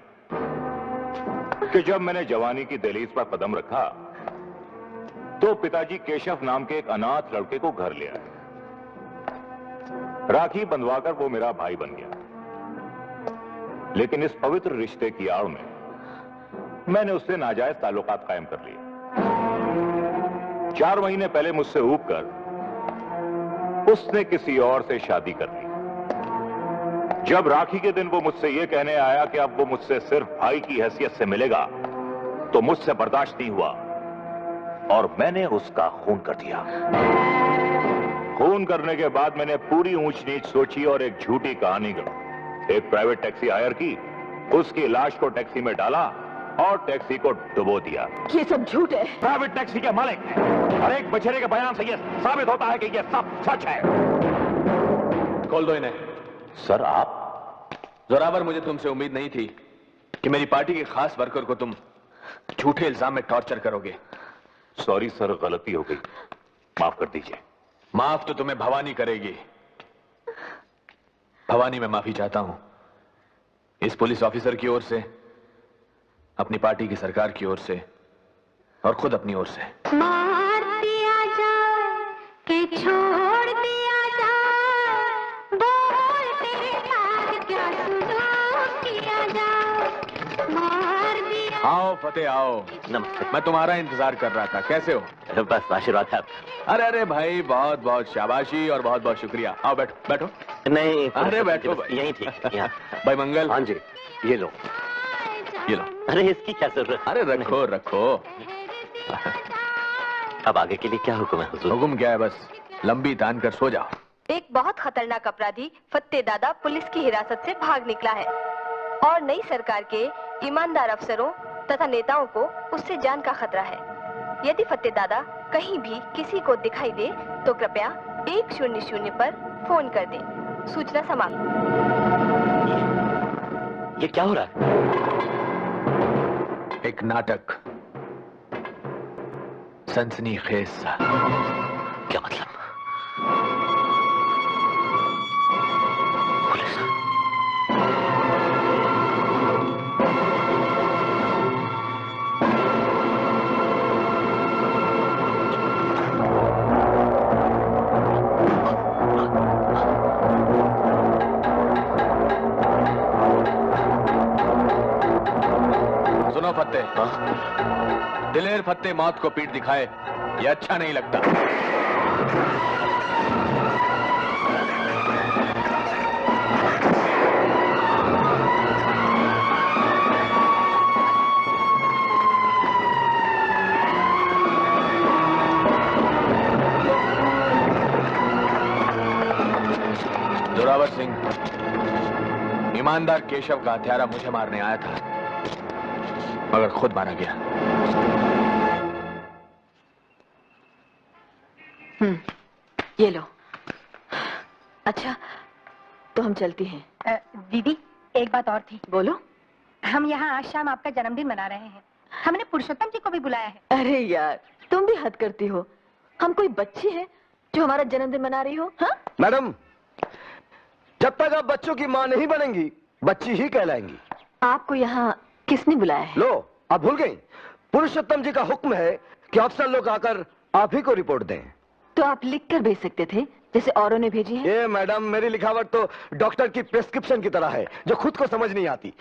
कि जब मैंने जवानी की दहलीज पर कदम रखा तो पिताजी केशव नाम के एक अनाथ लड़के को घर ले आए। राखी बंधवाकर वो मेरा भाई बन गया। लेकिन इस पवित्र रिश्ते की आड़ में मैंने उससे नाजायज ताल्लुकात कायम कर लिए। 4 महीने पहले मुझसे ऊब कर उसने किसी और से शादी कर ली। जब राखी के दिन वो मुझसे ये कहने आया कि अब वो मुझसे सिर्फ भाई की हैसियत से मिलेगा तो मुझसे बर्दाश्त नहीं हुआ और मैंने उसका खून कर दिया। खून करने के बाद मैंने पूरी ऊंच नीच सोची और एक झूठी कहानी गढ़ी। एक प्राइवेट टैक्सी हायर की, उसकी लाश को टैक्सी में डाला और टैक्सी को डुबो दिया। ये सब झूठ है। प्राइवेट टैक्सी के मालिक और एक बछड़े के बयान से यह साबित होता है कि यह सब सच है। खोल दो इन्हें। सर आप? जोरावर, मुझे तुमसे उम्मीद नहीं थी कि मेरी पार्टी के खास वर्कर को तुम झूठे इल्जाम में टॉर्चर करोगे। सॉरी सर, गलती हो गई, माफ कर दीजिए। माफ तो तुम्हें भवानी करेगी। भवानी, मैं माफी चाहता हूं इस पुलिस ऑफिसर की ओर से, अपनी पार्टी की सरकार की ओर से और खुद अपनी ओर से। मार दिया जाए कि छोड़ दिया जाए, बोल तेरे साथ क्या सुलूक किया जाए। मार दिया। आओ फतेह आओ। नमस्ते। मैं तुम्हारा इंतजार कर रहा था। कैसे हो? बस आशीर्वाद है। अरे भाई, बहुत बहुत शाबाशी और बहुत बहुत शुक्रिया। आओ बैठो बैठो। नहीं, अरे बैठो भाई। यही ठीक यहाँ। भाई मंगल। हाँ जी, ये लो। ये लो। अरे इसकी क्या जरूरत? अरे रखो रखो। अब आगे के लिए क्या हुक्म है हुजूर? हुक्म क्या है, बस लंबी तान कर सो जाओ। एक बहुत खतरनाक अपराधी फतेह दादा पुलिस की हिरासत से भाग निकला है और नई सरकार के ईमानदार अफसरों तथा नेताओं को उससे जान का खतरा है। यदि फतेह दादा कहीं भी किसी को दिखाई दे तो कृपया 100 पर फोन कर दें। सूचना समाप्त। ये क्या हो रहा है? एक नाटक, सनसनीखेज सा। क्या मतलब? पुलिस? सुनो फतेह, दिलेर फतेह मौत को पीठ दिखाए ये अच्छा नहीं लगता। जोरावर सिंह, ईमानदार केशव का हत्यारा मुझे मारने आया था मगर खुद मारा गया। ये लो। अच्छा, तो हम चलती हैं। दीदी, एक बात और थी। बोलो। हम यहाँ आज शाम आपका जन्मदिन मना रहे हैं। हमने पुरुषोत्तम जी को भी बुलाया है। अरे यार, तुम भी हद करती हो। हम कोई बच्ची हैं जो हमारा जन्मदिन मना रही हो? हाँ? मैडम, जब तक आप बच्चों की मां नहीं बनेंगी, बच्ची ही कहलाएंगी। आपको यहाँ किसने बुलाया है? लो, आप भूल गई? पुरुषोत्तम जी का हुक्म है कि अफसर लोग आकर आप ही को रिपोर्ट दें। तो आप लिख कर भेज सकते थे, जैसे औरों ने भेजी है। ये मैडम, मेरी लिखावट तो डॉक्टर की प्रेस्क्रिप्शन की तरह है, जो खुद को समझ नहीं आती।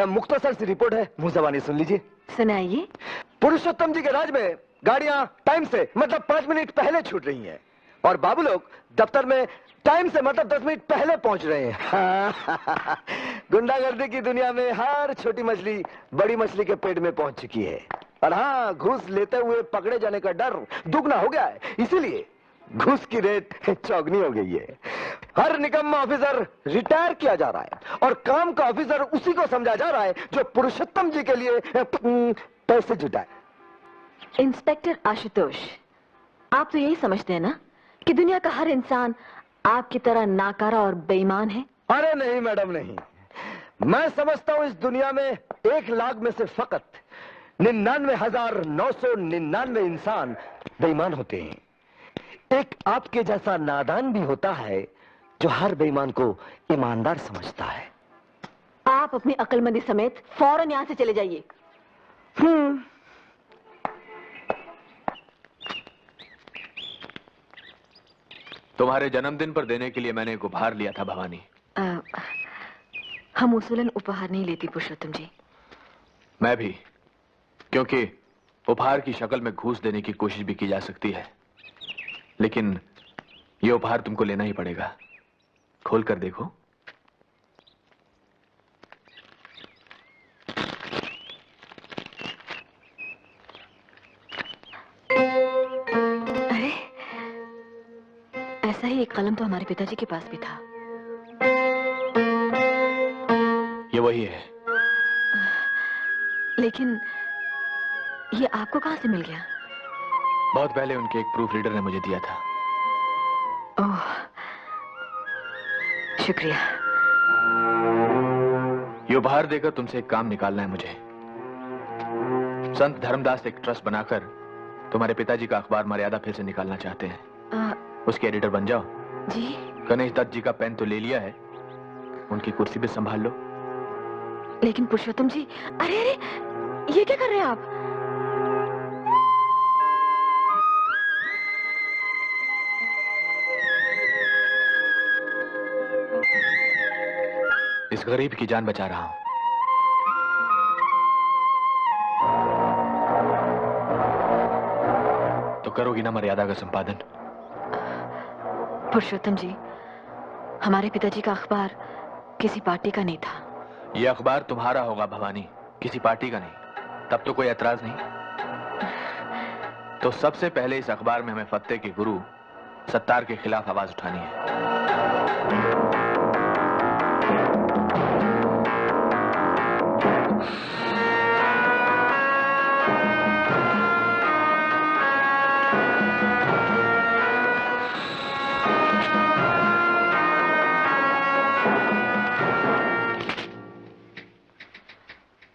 मुख्तसर सी रिपोर्ट है, मुंह ज़बानी सुन लीजिए। सुनाइए। पुरुषोत्तम जी के राज में गाड़ियां टाइम से मतलब 5 मिनट पहले छूट रही हैं, और बाबू लोग दफ्तर में टाइम से मतलब 10 मिनट पहले पहुंच रहे हैं। गुंडागर्दी की दुनिया में हर छोटी मछली बड़ी मछली के पेट में पहुंच चुकी है। और हाँ, घूस लेते हुए पकड़े जाने का डर दुगना हो गया है, इसीलिए घूस की रेट चौगनी हो गई है। हर निकम्मा ऑफिसर रिटायर किया जा रहा है, और काम का ऑफिसर उसी को समझा जा रहा है जो पुरुषोत्तम जी के लिए पैसे जुटाए। इंस्पेक्टर आशुतोष, आप तो यही समझते हैं ना कि दुनिया का हर इंसान आपकी तरह नाकारा और बेईमान है? अरे नहीं मैडम, नहीं। मैं समझता हूं इस दुनिया में 1 लाख में से फकत 99,999 इंसान बेईमान होते हैं। एक आपके जैसा नादान भी होता है जो हर बेईमान को ईमानदार समझता है। आप अपनी अक्लमंदी समेत फौरन यहां से चले जाइए। तुम्हारे जन्मदिन पर देने के लिए मैंने एक उपहार लिया था भवानी। हम उसूलन उपहार नहीं लेती पुरुषोत्तम जी। मैं भी, क्योंकि उपहार की शक्ल में घूस देने की कोशिश भी की जा सकती है, लेकिन यह उपहार तुमको लेना ही पड़ेगा। खोल कर देखो। अरे, ऐसा ही एक कलम तो हमारे पिताजी के पास भी था। ये वही है। लेकिन ये आपको कहां से मिल गया? बहुत पहले उनके एक प्रूफ रीडर ने मुझे दिया था। ओह, शुक्रिया। ये उपहार देकर तुमसे एक काम निकालना है मुझे। संत धर्मदास एक ट्रस्ट बनाकर तुम्हारे पिताजी का अखबार मर्यादा फिर से निकालना चाहते हैं। उसके एडिटर बन जाओ। जी? गणेश दत्त जी का पेन तो ले लिया है, उनकी कुर्सी भी संभाल लो। लेकिन पुरुषोत्तम जी, अरे अरे, ये क्या कर रहे हैं आप? इस गरीब की जान बचा रहा हूं। तो करोगी ना मर्यादा का संपादन? पुरुषोत्तम जी, हमारे पिताजी का अखबार किसी पार्टी का नहीं था। यह अखबार तुम्हारा होगा भवानी, किसी पार्टी का नहीं। तब तो कोई ऐतराज नहीं। तो सबसे पहले इस अखबार में हमें फत्ते के गुरु सत्तार के खिलाफ आवाज उठानी है।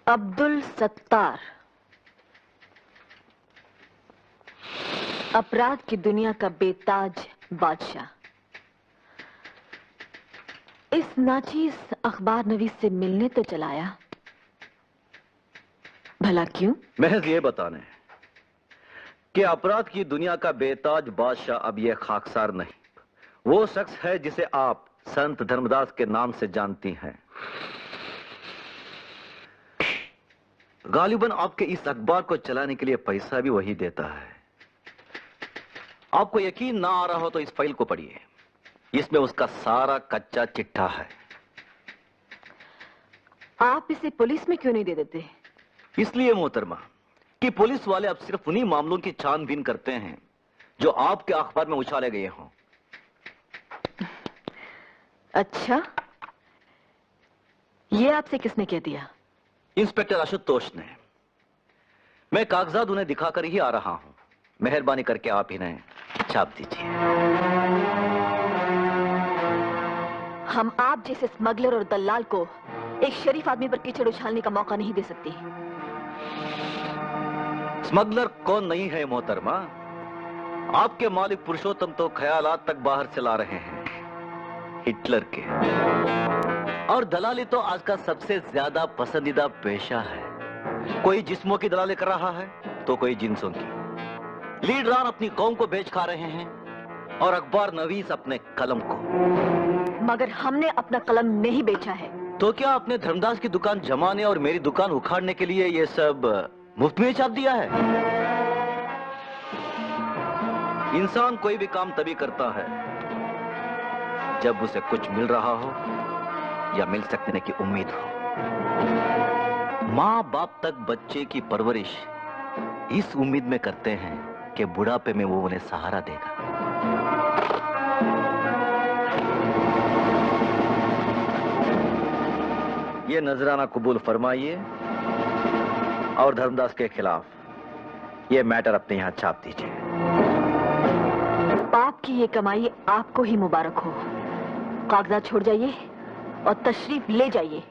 अब्दुल सत्तार, अपराध की दुनिया का बेताज बादशाह, इस नाचीज अखबार नवीस से मिलने तो चलाया, भला क्यों? महज ये बताने कि अपराध की दुनिया का बेताज बादशाह अब यह खाकसार नहीं, वो शख्स है जिसे आप संत धर्मदास के नाम से जानती हैं। गालिबन आपके इस अखबार को चलाने के लिए पैसा भी वही देता है। आपको यकीन ना आ रहा हो तो इस फाइल को पढ़िए, इसमें उसका सारा कच्चा चिट्ठा है। आप इसे पुलिस में क्यों नहीं दे देते? इसलिए मोहतरमा कि पुलिस वाले अब सिर्फ उन्हीं मामलों की छानबीन करते हैं जो आपके अखबार में उछाले गए हों। अच्छा, ये आपसे किसने कह दिया? इंस्पेक्टर आशुतोष ने। मैं कागजात उन्हें दिखाकर ही आ रहा हूं। मेहरबानी करके आप इन्हें छाप दीजिए। हम आप जैसे स्मगलर और दलाल को एक शरीफ आदमी पर कीचड़ उछालने का मौका नहीं दे सकती। स्मगलर कौन नहीं है मोहतरमा? आपके मालिक पुरुषोत्तम तो ख्यालात तक बाहर चला रहे हैं, हिटलर के। और दलाली तो आज का सबसे ज्यादा पसंदीदा पेशा है। कोई जिस्मों की दलाली कर रहा है तो कोई जिन्सों की। लीडरान अपनी कौम को बेच खा रहे हैं और अखबार नवीस अपने कलम को। मगर हमने अपना कलम नहीं बेचा है। तो क्या आपने धर्मदास की दुकान जमाने और मेरी दुकान उखाड़ने के लिए ये सब मुफ्त में छाप दिया है? इंसान कोई भी काम तभी करता है जब उसे कुछ मिल रहा हो या मिल सकने की उम्मीद हो। माँ बाप तक बच्चे की परवरिश इस उम्मीद में करते हैं कि बुढ़ापे में वो उन्हें सहारा देगा। ये नजराना कबूल फरमाइए और धर्मदास के खिलाफ ये मैटर अपने यहां छाप दीजिए। बाप की ये कमाई आपको ही मुबारक हो। कागजात छोड़ जाइए और तशरीफ ले जाइए।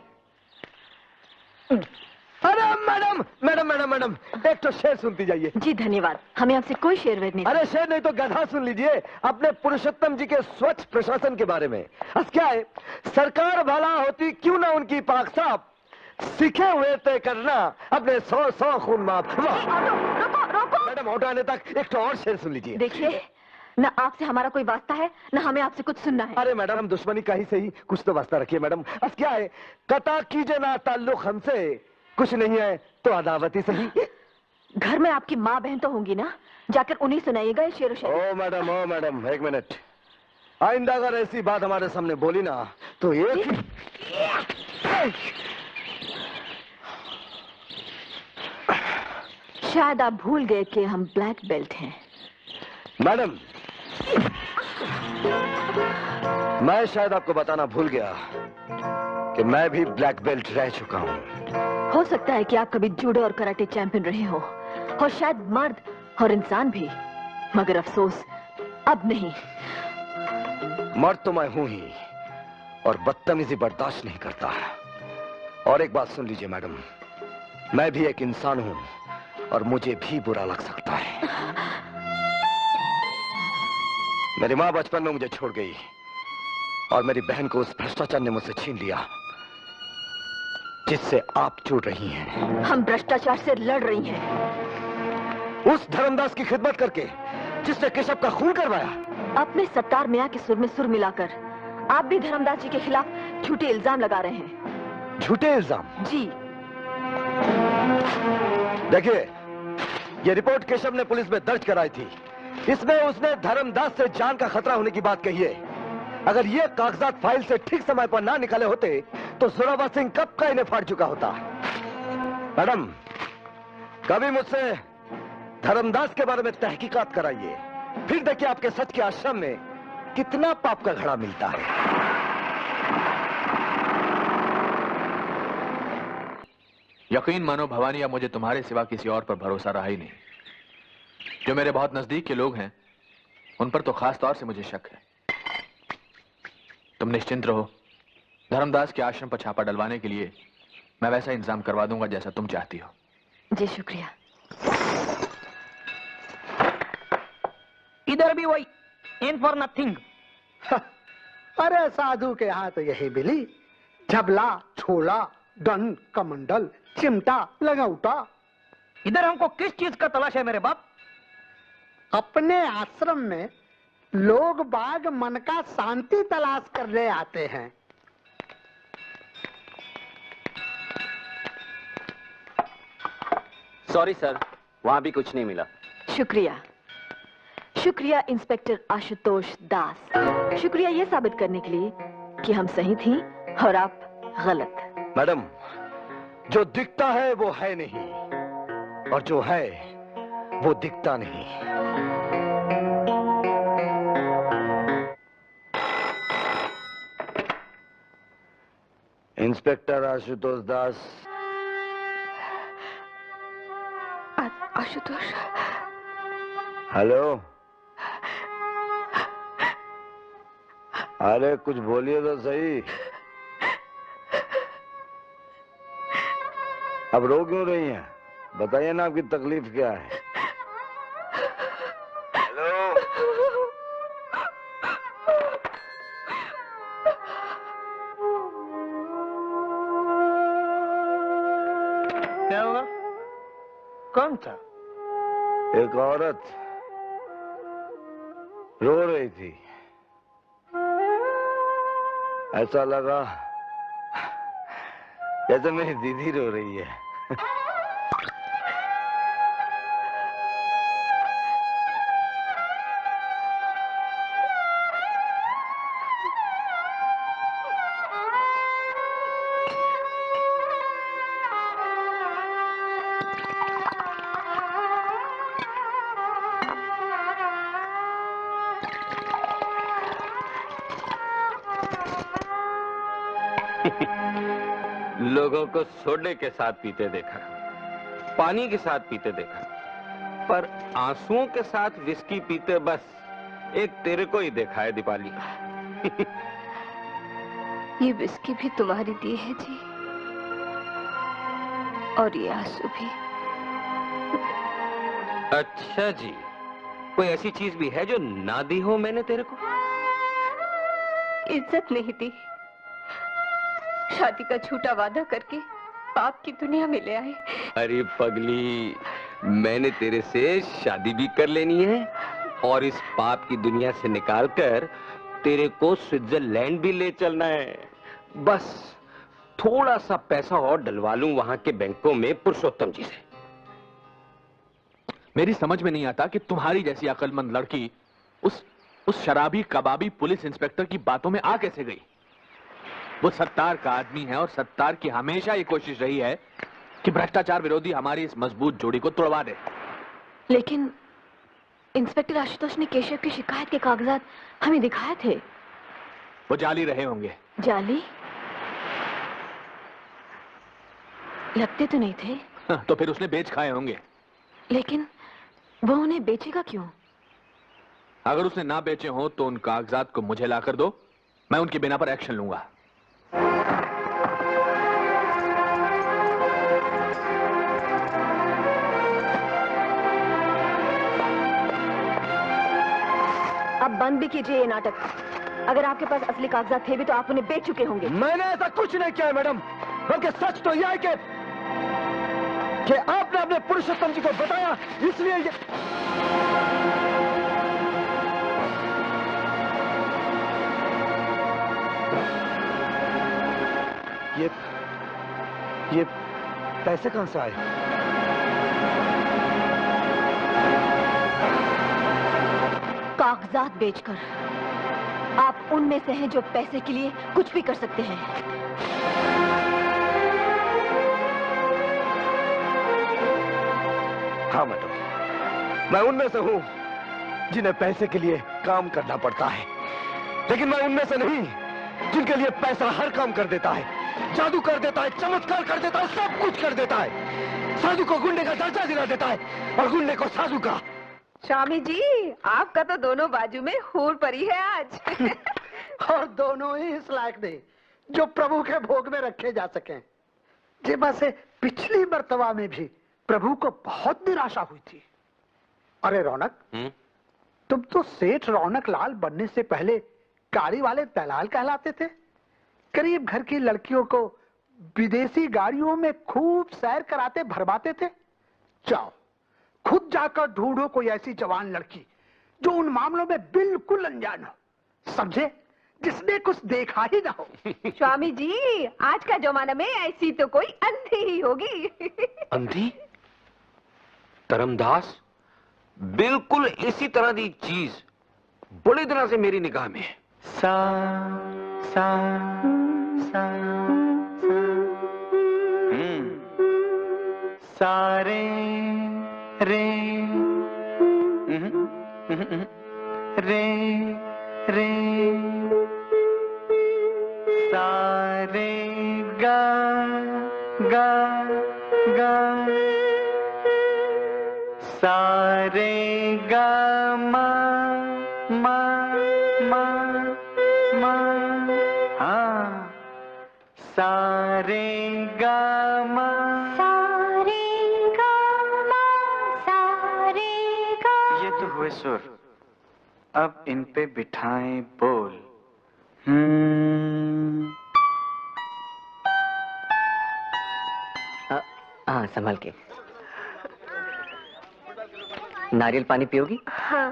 अरे मैडम मैडम मैडम मैडम, एक तो शेर सुनती जाइए। जी धन्यवाद, हमें आपसे कोई शेर वेद नहीं। अरे शेर नहीं तो गधा सुन लीजिए, अपने पुरुषोत्तम जी के स्वच्छ प्रशासन के बारे में। अब क्या है, सरकार भला होती क्यों ना उनकी पाक साफ, सीखे हुए तय करना अपने 100 खून माफ। मैडम ऑटो आने तक एक तो और शेर सुन लीजिए। देखिए, न आपसे हमारा कोई वास्ता है, न हमें आपसे कुछ सुनना है। अरे मैडम, दुश्मनी का ही सही कुछ तो वास्ता रखिए मैडम। अब क्या है, कता कीजिए ना ताल्लुक हमसे, कुछ नहीं है तो अदावत ही सही। घर में आपकी माँ बहन तो होंगी ना, जाकर उन्हें सुनाइएगा ये शेर व शायरी। ओ मैडम एक मिनट, आइंदा अगर ऐसी बात हमारे सामने बोली ना तो एक शायद आप भूल गए कि हम ब्लैक बेल्ट हैं। मैडम, मैं शायद आपको बताना भूल गया कि मैं भी ब्लैक बेल्ट रह चुका हूँ। हो सकता है कि आप कभी जूडो और कराटे चैंपियन रहे हो, और शायद मर्द और इंसान भी, मगर अफसोस अब नहीं। मर्द तो मैं हूं ही, और बदतमीजी बर्दाश्त नहीं करता। और एक बात सुन लीजिए मैडम, मैं भी एक इंसान हूं और मुझे भी बुरा लग सकता है। मेरी माँ बचपन में मुझे छोड़ गई और मेरी बहन को उस भ्रष्टाचार ने मुझसे छीन लिया जिससे आप जुड़ रही हैं। हम भ्रष्टाचार से लड़ रही हैं। उस धर्मदास की खिदमत करके जिसने केशव का खून करवाया। अपने सत्तार मियाँ के सुर में सुर मिलाकर आप भी धर्मदास जी के खिलाफ झूठे इल्जाम लगा रहे हैं। झूठे इल्जाम? जी। देखिए, ये रिपोर्ट केशव ने पुलिस में दर्ज कराई थी। इसमें उसने धर्मदास से जान का खतरा होने की बात कही है। अगर ये कागजात फाइल से ठीक समय पर ना निकाले होते तो जोरावर सिंह कब का इन्हें फाड़ चुका होता। मैडम, कभी मुझसे धर्मदास के बारे में तहकीकात कराइए, फिर देखिए आपके सच के आश्रम में कितना पाप का घड़ा मिलता है। यकीन मानो भवानी, अब मुझे तुम्हारे सिवा किसी और पर भरोसा रहा ही नहीं। जो मेरे बहुत नजदीक के लोग हैं उन पर तो खास तौर से मुझे शक है। तुम निश्चिंत रहो, धर्मदास के आश्रम पर छापा डलवाने के लिए मैं वैसा इंतजाम करवा दूंगा जैसा तुम चाहती हो। जी शुक्रिया। इधर भी वही इन फॉर नथिंग। अरे साधु के यहाँ तो यही मिली, झबला, छोला, डन, कमंडल, चिमटा, लगौटा। इधर हमको किस चीज का तलाश है मेरे बाप? अपने आश्रम में लोग बाग मन का शांति तलाश करने आते हैं। सॉरी सर, वहां भी कुछ नहीं मिला। शुक्रिया। शुक्रिया इंस्पेक्टर आशुतोष दास। शुक्रिया ये साबित करने के लिए कि हम सही थी और आप गलत। मैडम, जो दिखता है वो है नहीं, और जो है वो दिखता नहीं। इंस्पेक्टर आशुतोष दास। आशुतोष। हेलो। अरे कुछ बोलिए तो सही। अब रो क्यों रही हैं? बताइए ना, आपकी तकलीफ क्या है? हेलो। क्या हुआ? कौन था? एक औरत रो रही थी। ऐसा लगा जैसे मेरी दीदी रो रही है। लोगों को सोडे के साथ पीते देखा, पानी के साथ पीते देखा, पर आंसुओं के साथ विस्की पीते बस एक तेरे को ही देखा है दीपाली। ये विस्की भी तुम्हारी दी है जी, और ये आंसू भी। अच्छा जी, कोई ऐसी चीज भी है जो ना दी हो मैंने तेरे को? इज्जत नहीं दी, शादी का झूठा वादा करके पाप की दुनिया में ले आए। अरे पगली, मैंने तेरे से शादी भी कर लेनी है और इस पाप की दुनिया से निकालकर तेरे को स्विट्जरलैंड भी ले चलना है। बस थोड़ा सा पैसा और डलवा लूं वहां के बैंकों में पुरुषोत्तम जी से। मेरी समझ में नहीं आता कि तुम्हारी जैसी अक्लमंद लड़की उस शराबी कबाबी पुलिस इंस्पेक्टर की बातों में आ कैसे गई। वो सत्तार का आदमी है और सत्तार की हमेशा ये कोशिश रही है कि भ्रष्टाचार विरोधी हमारी इस मजबूत जोड़ी को तोड़वा दे। लेकिन इंस्पेक्टर आशुतोष ने केशव की शिकायत के कागजात हमें दिखाए थे। वो जाली रहे होंगे। जाली? लगते तो नहीं थे। तो फिर उसने बेच खाए होंगे। लेकिन वो उन्हें बेचेगा क्यों? अगर उसने ना बेचे हो तो उन कागजात को मुझे ला कर दो, मैं उनके बिना पर एक्शन लूंगा। अब बंद भी कीजिए ये नाटक। अगर आपके पास असली कागजात थे भी तो आप उन्हें बेच चुके होंगे। मैंने ऐसा कुछ नहीं किया है मैडम, बल्कि सच तो यह है कि आपने अपने पुरुषोत्तम जी को बताया, इसलिए ये पैसे कहां से आए? कागजात बेचकर आप उनमें से हैं जो पैसे के लिए कुछ भी कर सकते हैं। हाँ मैडम, मैं उनमें से हूं जिन्हें पैसे के लिए काम करना पड़ता है, लेकिन मैं उनमें से नहीं जिनके लिए पैसा हर काम कर देता है, जादू कर देता है, चमत्कार कर देता है, सब कुछ कर देता है। साधु को गुंडे का दर्जा दिला देता है और गुंडे को साधु का। स्वामी जी, आपका तो दोनों बाजू में हूर पड़ी है आज। और दोनों ही इस लायक नहीं जो प्रभु के भोग में रखे जा सकें। जेबा से पिछली मर्तबा में भी प्रभु को बहुत निराशा हुई थी। अरे रौनक, तुम तो सेठ रौनक लाल बनने से पहले गाड़ी वाले दलाल कहलाते थे। करीब घर की लड़कियों को विदेशी गाड़ियों में खूब सैर कराते भरमाते थे। जाओ खुद जाकर ढूंढो कोई ऐसी जवान लड़की जो उन मामलों में बिल्कुल अनजान हो, समझे, जिसने कुछ देखा ही ना हो। स्वामी जी, आज का जमाना में ऐसी तो कोई अंधी ही होगी। अंधी? धर्मदास, बिल्कुल इसी तरह की चीज बड़ी तरह से मेरी निगाह में है। सा सा सा सारे रे रे रे सारे गा गा गा सारे गा मा मा मा मा हाँ सारे गा मा हुए सुर, अब इन पे बिठाएं बोल। हाँ संभल के। नारियल पानी पियोगी? हाँ।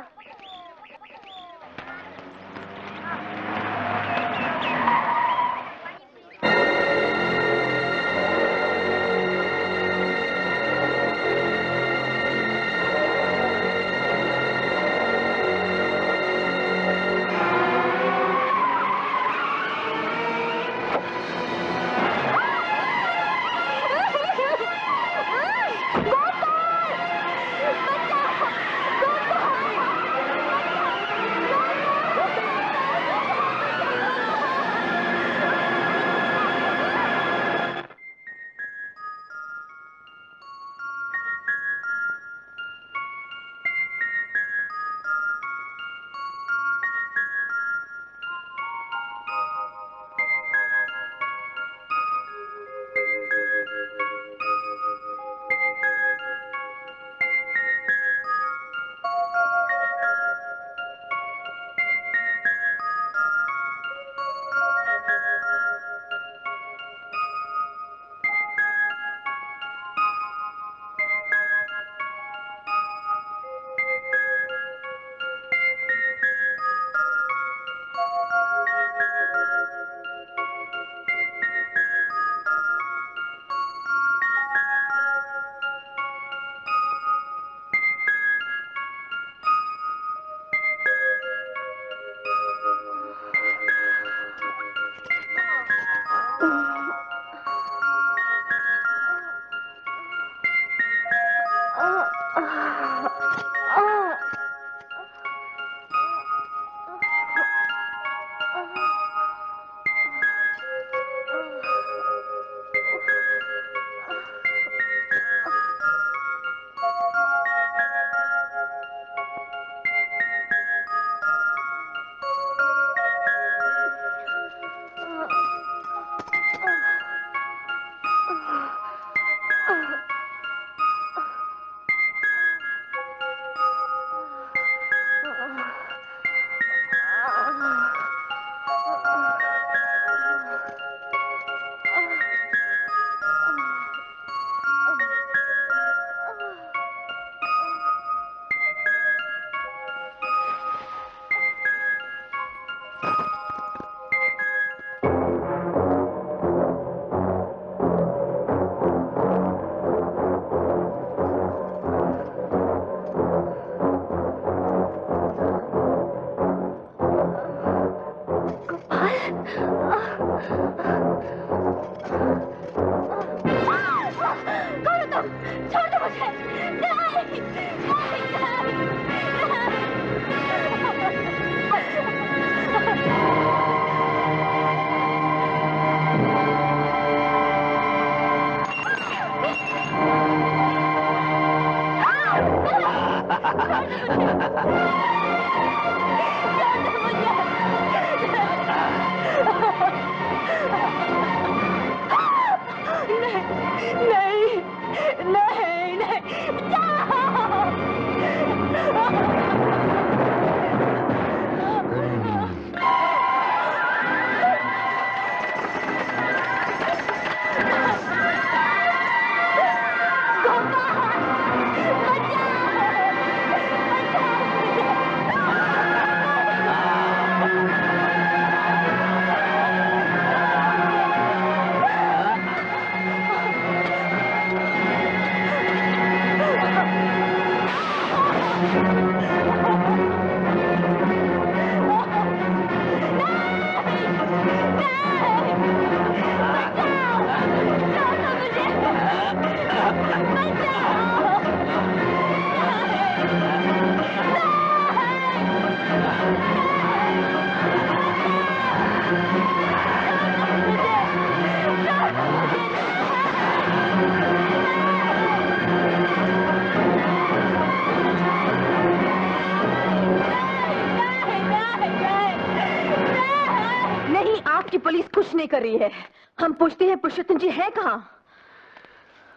पुलिस कुछ नहीं कर रही है। हम पूछते हैं पुरुषोत्तम जी है कहाँ?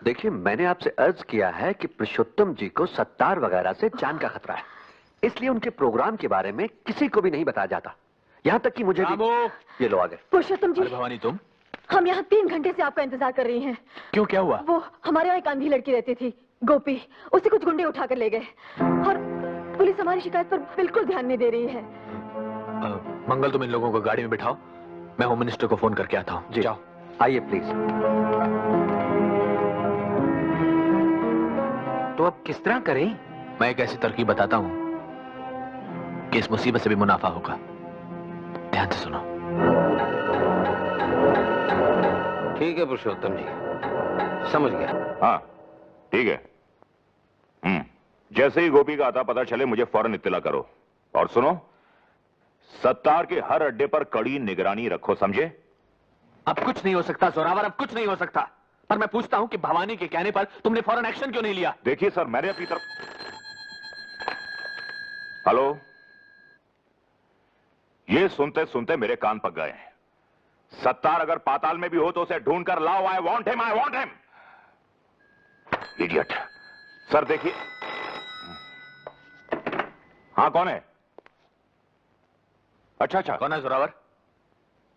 देखिए, मैंने आपसे अर्ज किया है कि पुरुषोत्तम जी को सत्तार वगैरह से जान का खतरा है, इसलिए उनके प्रोग्राम के बारे में किसी को भी नहीं बताया जाता, यहाँ तक कि मुझे भी। ये लो आ गए। पुरुषोत्तम जी। भवानी तुम हम यहाँ 3 घंटे से आपका इंतजार कर रही हैं। क्यों, क्या हुआ? वो हमारे यहाँ एक अंधी लड़की रहती थी, गोपी। उसे कुछ गुंडे उठा कर ले गए और पुलिस हमारी शिकायत पर बिल्कुल ध्यान नहीं दे रही है। मंगल, तुम इन लोगों को गाड़ी में बिठाओ, मैं होम मिनिस्टर को फोन करके आता हूँ। जी जाओ। आइए प्लीज। तो अब किस तरह करें? मैं एक ऐसी तरकीब बताता हूँ कि इस मुसीबत से भी मुनाफा होगा। ध्यान से सुनो। ठीक है पुरुषोत्तम जी, समझ गया। हाँ ठीक है। जैसे ही गोपी का आता पता चले मुझे फौरन इत्तला करो। और सुनो, सत्तार के हर अड्डे पर कड़ी निगरानी रखो, समझे? अब कुछ नहीं हो सकता जोरावर, अब कुछ नहीं हो सकता। पर मैं पूछता हूं कि भवानी के कहने पर तुमने फौरन एक्शन क्यों नहीं लिया? देखिए सर, मैंने अपनी तरफ। हेलो, ये सुनते सुनते मेरे कान पक गए हैं। सत्तार अगर पाताल में भी हो तो उसे ढूंढ कर लाओ। I want him, I want him. Idiot. Sir देखिए। हाँ कौन है? अच्छा अच्छा, कौन है जोरावर?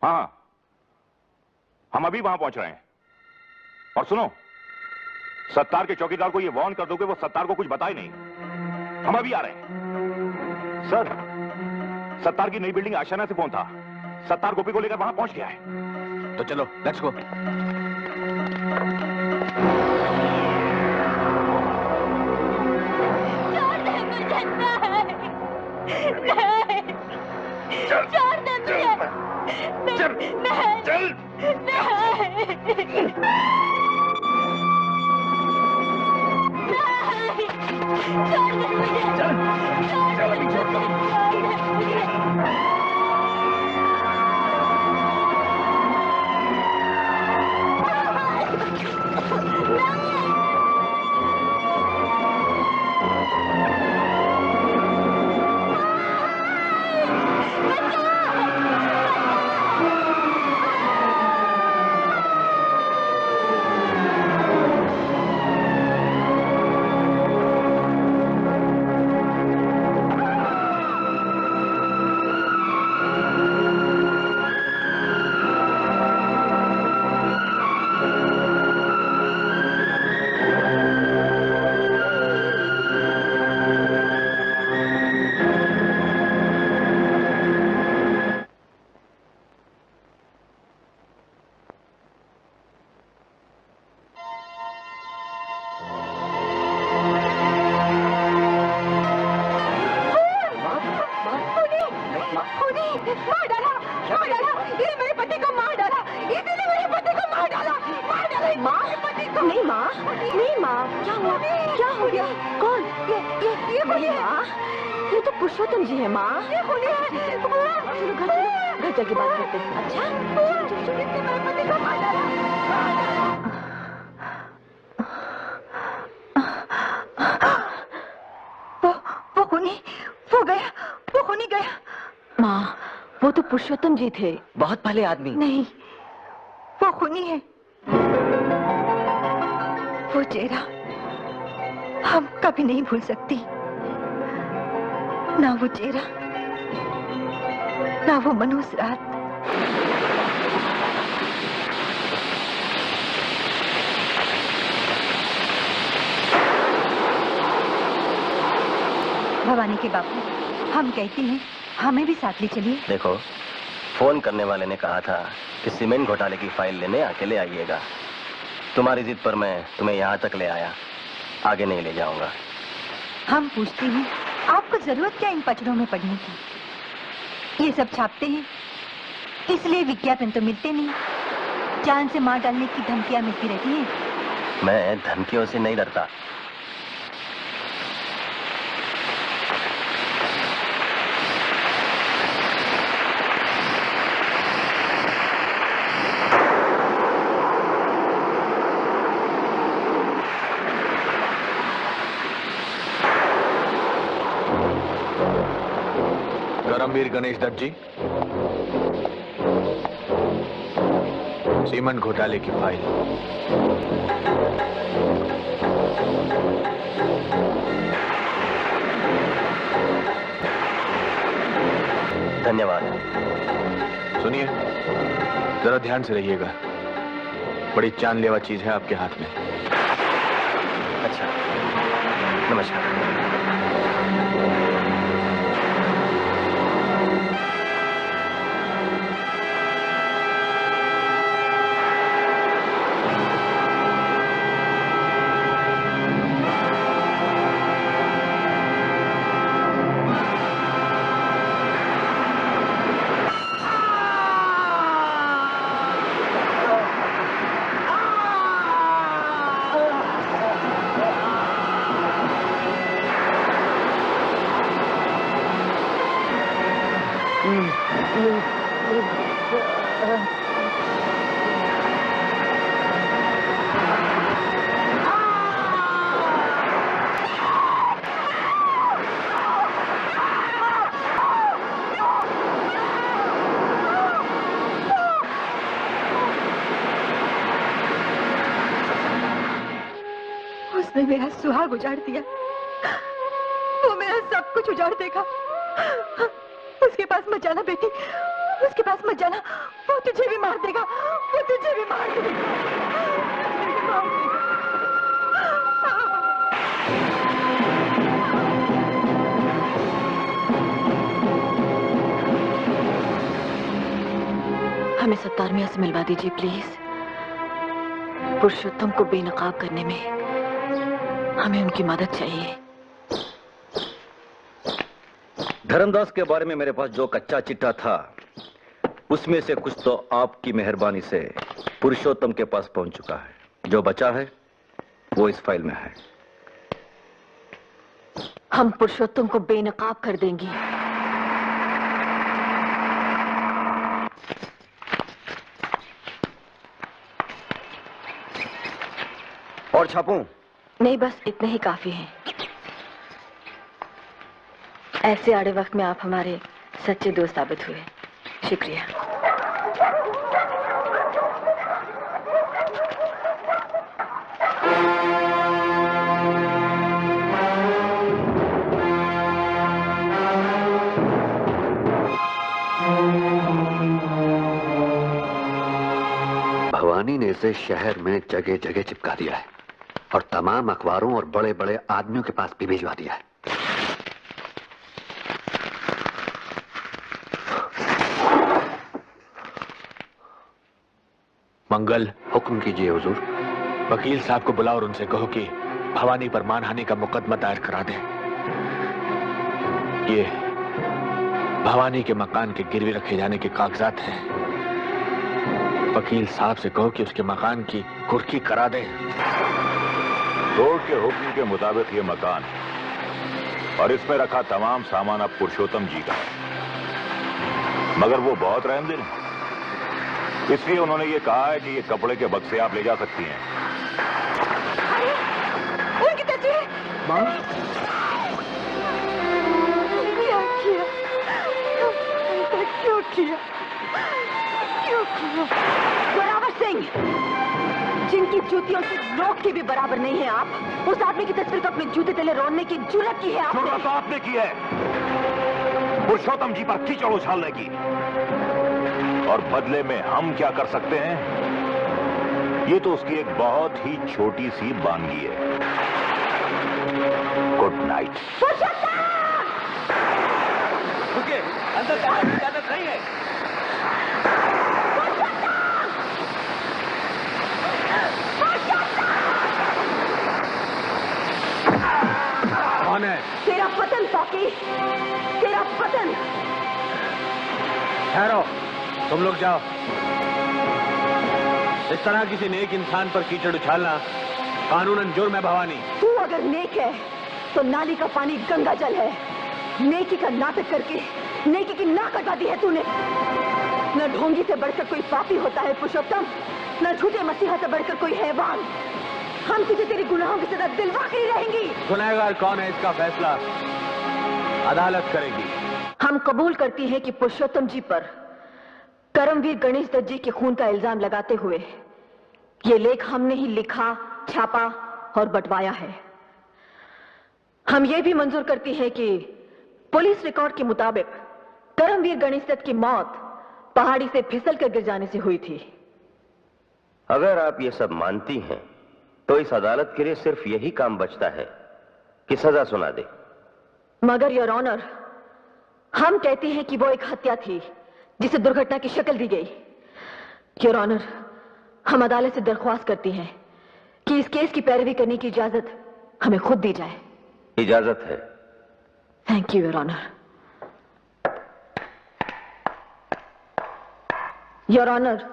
हाँ हम अभी वहां पहुंच रहे हैं। और सुनो, सत्तार के चौकीदार को ये वार्न कर दो कि वो सत्तार को कुछ बताए नहीं। हम अभी आ रहे हैं। सर, सत्तार की नई बिल्डिंग आशाना से फोन था। सत्तार गोपी को लेकर वहां पहुंच गया है। तो चलो, लेट्स गो। पुरुषोत्तम जी है माँ। चलो घर चल के बात करते हैं। वो खूनी गया। माँ, वो तो पुरुषोत्तम जी थे, बहुत भले आदमी। नहीं, वो खूनी है। वो चेहरा हम कभी नहीं भूल सकती। ना वो चेहरा, ना वो मनहूस रात। भवानी के बापू, हम कहते हैं हमें भी साथ ले चलिए। देखो, फोन करने वाले ने कहा था कि सीमेंट घोटाले की फाइल लेने अकेले आइएगा। तुम्हारी जिद पर मैं तुम्हें यहाँ तक ले आया, आगे नहीं ले जाऊंगा। हम पूछते हैं आपको जरूरत क्या इन पचड़ों में पड़ने की? ये सब छापते हैं, इसलिए विज्ञापन तो मिलते नहीं, जान से मार डालने की धमकियां मिलती रहती हैं। मैं धमकियों से नहीं डरता। करमवीर गणेश दत्त जी, सीमेंट घोटाले की फाइल। धन्यवाद। सुनिए, जरा ध्यान से रहिएगा। बड़ी जानलेवा चीज है आपके हाथ में। अच्छा, नमस्कार। उसने मेरा सुहाग उजाड़ दिया, वो मेरा सब कुछ उजाड़ देगा। उसके पास मत जाना बेटी, उसके पास मत जाना, वो तुझे भी मार देगा, वो तुझे भी मार देगा, तुझे भी मार देगा। हमें सत्तार मियां से मिलवा दीजिए प्लीज। पुरुषोत्तम को बेनकाब करने में हमें उनकी मदद चाहिए। धर्मदास के बारे में मेरे पास जो कच्चा चिट्ठा था उसमें से कुछ तो आपकी मेहरबानी से पुरुषोत्तम के पास पहुंच चुका है। जो बचा है वो इस फाइल में है। हम पुरुषोत्तम को बेनकाब कर देंगे। और छापूं? नहीं, बस इतने ही काफी हैं। ऐसे आड़े वक्त में आप हमारे सच्चे दोस्त साबित हुए। शुक्रिया। भवानी ने इसे शहर में जगह जगह चिपका दिया है और तमाम अखबारों और बड़े बड़े आदमियों के पास भी भिजवा दिया है। मंगल। हुक्म कीजिए हुजूर। वकील साहब को बुलाओ और उनसे कहो कि भवानी पर मानहानि का मुकदमा दायर करा दें। ये भवानी के मकान के गिरवी रखे जाने के कागजात हैं। वकील साहब से कहो कि उसके मकान की कुर्की करा दें। कोर्ट के हुक्म के मुताबिक ये मकान और इसमें रखा तमाम सामान अब पुरुषोत्तम जी का है, मगर वो बहुत रहमदिल हैं, इसलिए उन्होंने ये कहा है कि ये कपड़े के बक्से आप ले जा सकती हैं। उनकी तस्वीर। माँ, क्या किया? क्यों किया? क्यों किया? जोरावर सिंह, जिनकी जूतियों से लोग की भी बराबर नहीं है आप, उस आदमी की तस्वीर को अपने जूते तले रोने की जुर्रत की है आपने। जुर्रत तो आपने की है पुरुषोत्तम जी पर कीचड़ उछालने की, और बदले में हम क्या कर सकते हैं ये तो उसकी एक बहुत ही छोटी सी बानगी है। Good night. रुकिए, अंदर जाने की इजाजत नहीं है। कौन है? तेरा पतन साकी, तेरा पतन। ठहरो, तुम लोग जाओ। इस तरह किसी नेक इंसान पर कीचड़ उछालना कानूनन जुर्म है भवानी। तू अगर नेक है तो नाली का पानी गंगा जल है। नेकी का नाटक करके नेकी की ना कटा दी है तूने। न ढोंगी से बढ़कर कोई पापी होता है पुरुषोत्तम, न झूठे मसीहा से बढ़कर कोई हैवान। हम तुझे तेरे गुनाहों की सजा दिलवा के ही रहेंगी। गुनहगार कौन है इसका फैसला अदालत करेगी। हम कबूल करती हैं कि पुरुषोत्तम जी पर करमवीर गणेश दत्त जी के खून का इल्जाम लगाते हुए ये लेख हमने ही लिखा, छापा और बंटवाया है। हम ये भी मंजूर करती हैं कि पुलिस रिकॉर्ड के मुताबिक करमवीर गणेश दत्त की मौत पहाड़ी से फिसल कर गिर जाने से हुई थी। अगर आप ये सब मानती हैं तो इस अदालत के लिए सिर्फ यही काम बचता है कि सजा सुना दे। मगर योर ऑनर, हम कहते हैं कि वो एक हत्या थी जिसे दुर्घटना की शक्ल दी गई। योर ऑनर, हम अदालत से दरख्वास्त करती हैं कि इस केस की पैरवी करने की इजाजत हमें खुद दी जाए। इजाजत है। Thank you your honour. Your honour,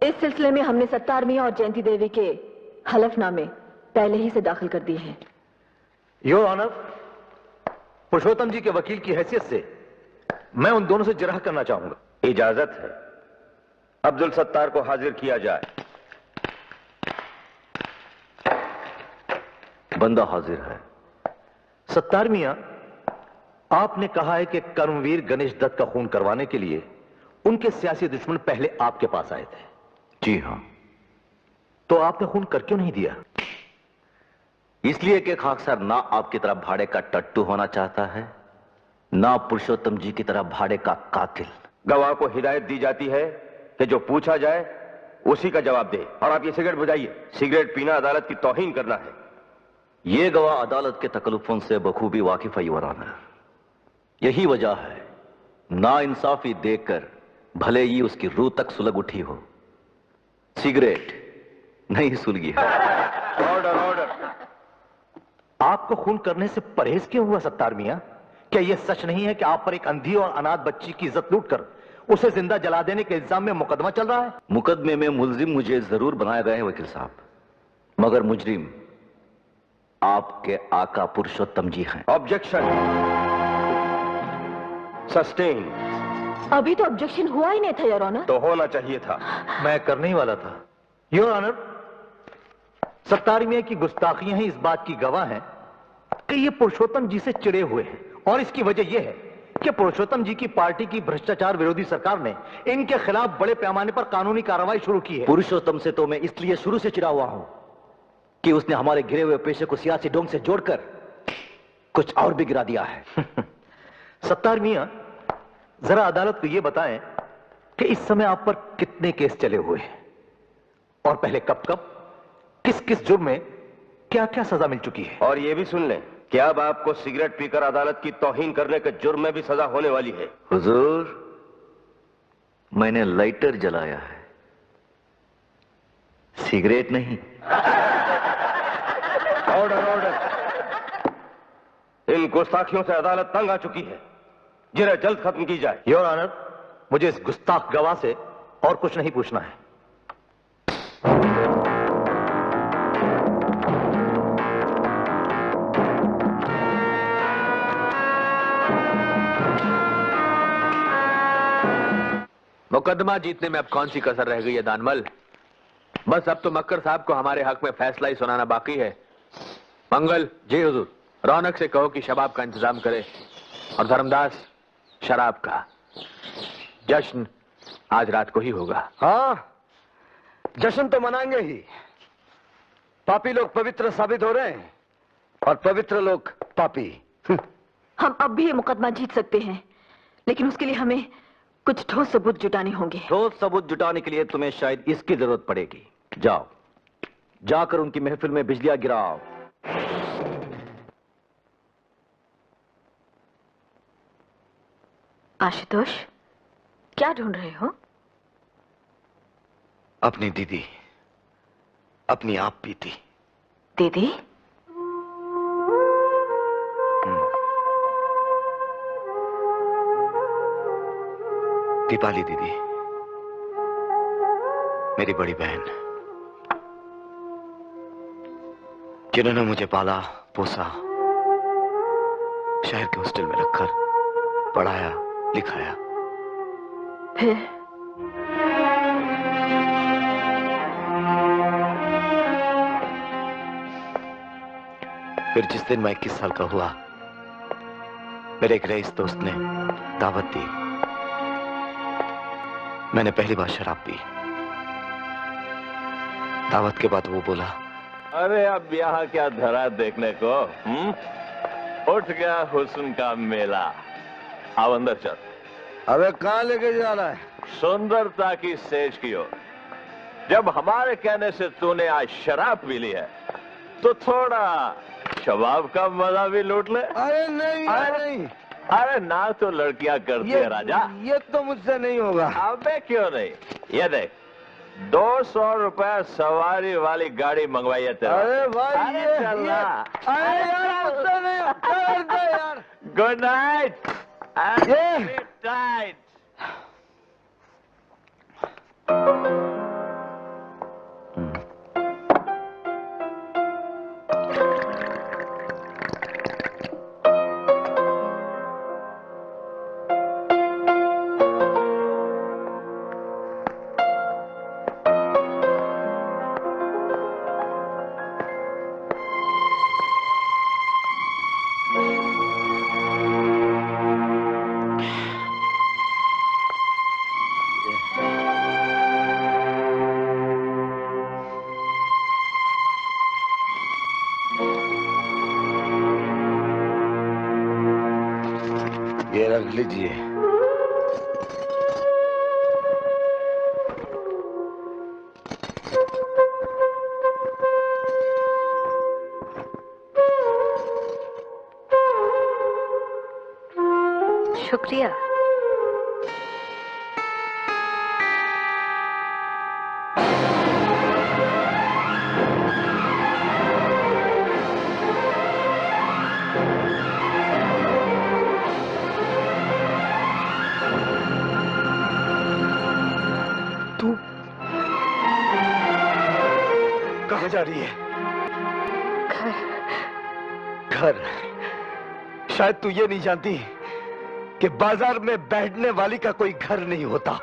इस सिलसिले में हमने सत्तार मियां और जयंती देवी के हलफनामे पहले ही से दाखिल कर दिए हैं। योर ऑनर, पुरुषोत्तम जी के वकील की हैसियत से मैं उन दोनों से जिरह करना चाहूंगा। इजाजत है। अब्दुल सत्तार को हाजिर किया जाए। बंदा हाजिर है। सत्तार मियां, आपने कहा है कि कर्मवीर गणेश दत्त का खून करवाने के लिए उनके सियासी दुश्मन पहले आपके पास आए थे। जी हां। तो आपने खून कर क्यों नहीं दिया? इसलिए कि खाकसर ना आपकी तरह भाड़े का टट्टू होना चाहता है, ना पुरुषोत्तम जी की तरह भाड़े का कातिल। गवाह को हिदायत दी जाती है कि जो पूछा जाए उसी का जवाब दे। और आप ये सिगरेट बुझाइए। सिगरेट पीना अदालत की तौहीन करना है। ये गवाह अदालत के तकल्लुफों से बखूबी वाकिफ है योर ऑनर। यही वजह है ना इंसाफी देखकर भले ही उसकी रूह तक सुलग उठी हो, सिगरेट नहीं सुलगी है। Order order. आपको खून करने से परहेज क्यों हुआ सत्तार मियां? क्या यह सच नहीं है कि आप पर एक अंधी और अनाथ बच्ची की इज्जत लूटकर उसे जिंदा जला देने के इल्जाम में मुकदमा चल रहा है? मुकदमे में मुलजिम मुझे जरूर बनाए गए हैं वकील साहब, मगर मुजरिम आपके आका पुरुषोत्तम जी हैं। Objection sustain. अभी तो ऑब्जेक्शन हुआ ही नहीं था योर ऑनर। तो होना चाहिए था। मैं करने ही वाला था। योर ऑनर, सत्तार मियां की गुस्ताखियां ही इस बात की गवाह हैं कि ये पुरुषोत्तम जी से चिड़े हुए हैं, और इसकी वजह यह है कि पुरुषोत्तम जी की पार्टी की भ्रष्टाचार विरोधी सरकार ने इनके खिलाफ बड़े पैमाने पर कानूनी कार्रवाई शुरू की है। पुरुषोत्तम से तो मैं इसलिए शुरू से चिड़ा हुआ हूं कि उसने हमारे गिरे हुए पेशे को सियासी ढंग से जोड़कर कुछ और भी गिरा दिया है। सत्तार मियां, जरा अदालत को यह बताएं कि इस समय आप पर कितने केस चले हुए हैं, और पहले कब कब किस किस जुर्म में क्या क्या सजा मिल चुकी है। और यह भी सुन लें कि अब आपको सिगरेट पीकर अदालत की तौहीन करने के जुर्म में भी सजा होने वाली है। हुजूर, मैंने लाइटर जलाया है, सिगरेट नहीं। Order order. इन गुस्ताखियों से अदालत तंग आ चुकी है, जिन्हें जल्द खत्म की जाए। योर ऑनर, मुझे इस गुस्ताख गवाह से और कुछ नहीं पूछना है। मुकदमा जीतने में अब कौन सी कसर रह गई है दानमल? बस अब तो मक्कर साहब को हमारे हक में फैसला ही सुनाना बाकी है। मंगल। जी हुजूर। रौनक से कहो कि शबाब का इंतजाम करे, और धर्मदास शराब का। जश्न आज रात को ही होगा। हाँ, जश्न तो मनाएंगे ही। पापी लोग पवित्र साबित हो रहे हैं और पवित्र लोग पापी। हम अब भी ये मुकदमा जीत सकते हैं, लेकिन उसके लिए हमें कुछ ठोस सबूत जुटाने होंगे। ठोस सबूत जुटाने के लिए तुम्हें शायद इसकी जरूरत पड़ेगी। जाओ, जाकर उनकी महफिल में बिजलियां गिराओ। आशुतोष, क्या ढूंढ रहे हो? अपनी दीदी, अपनी आप पीती। दीदी? दीपाली दीदी, मेरी बड़ी बहन, जिन्होंने मुझे पाला पोसा, शहर के हॉस्टल में रखकर पढ़ाया लिखाया। फिर जिस दिन मैं 21 साल का हुआ, मेरे एक रईस दोस्त ने दावत दी। मैंने पहली बार शराब पी। दावत के बाद वो बोला, अरे अब यहाँ क्या धरा देखने को? उठ गया हुस्न का मेला। आओ अंदर चल। अबे कहाँ लेके जा रहा है? सुंदरता की सेज की ओर। जब हमारे कहने से तूने आज शराब पी ली है तो थोड़ा शबाब का मजा भी लूट ले। अरे नहीं, नहीं। अरे ना तो लड़कियां करती है राजा। ये तो मुझसे नहीं होगा। अबे क्यों नहीं? ये देख 200 रुपए सवारी वाली गाड़ी मंगवाई है तेरा। अरे भाई ये चलना। अरे यार मुझसे नहीं होगा यार। Good night. नाइट। ये रख लीजिए। शुक्रिया। कहाँ जा रही है? घर। शायद तू ये नहीं जानती कि बाजार में बैठने वाली का कोई घर नहीं होता।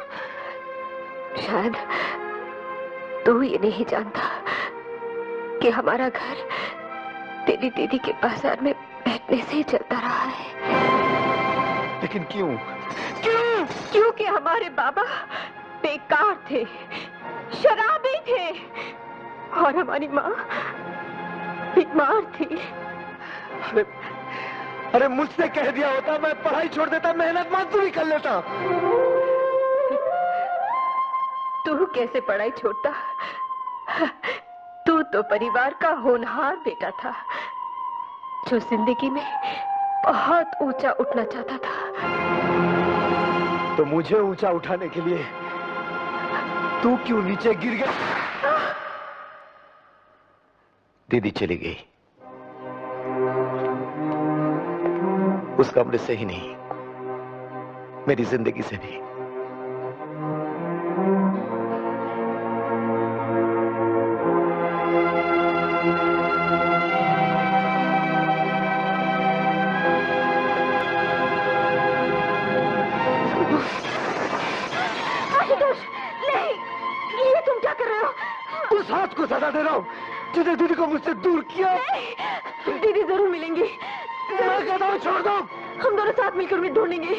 शायद तू ये नहीं जानता कि हमारा घर तेरी दीदी के बाजार में बैठने से ही चलता रहा है। लेकिन क्यों? क्यों? क्योंकि हमारे बाबा बेकार थे, शराबी थे और हमारी माँ बीमार थी। अरे मुझसे कह दिया होता मैं पढ़ाई छोड़ देता, मेहनत मजदूरी कर लेता। तू कैसे पढ़ाई छोड़ता? तू तो परिवार का होनहार बेटा था जो जिंदगी में बहुत ऊंचा उठना चाहता था। तो मुझे ऊंचा उठाने के लिए तू क्यों नीचे गिर गया? दीदी चली गई, उस कमरे से ही नहीं, मेरी जिंदगी से भी। नहीं, ये तुम क्या कर रहे हो? उस हाथ को सजा दे रहा हूं जिसने दीदी को मुझसे दूर किया। दीदी जरूर मिलेंगी। मैं कहता हूं छोड़ दो। हम दोनों साथ मिलकर उन्हें ढूंढेंगे।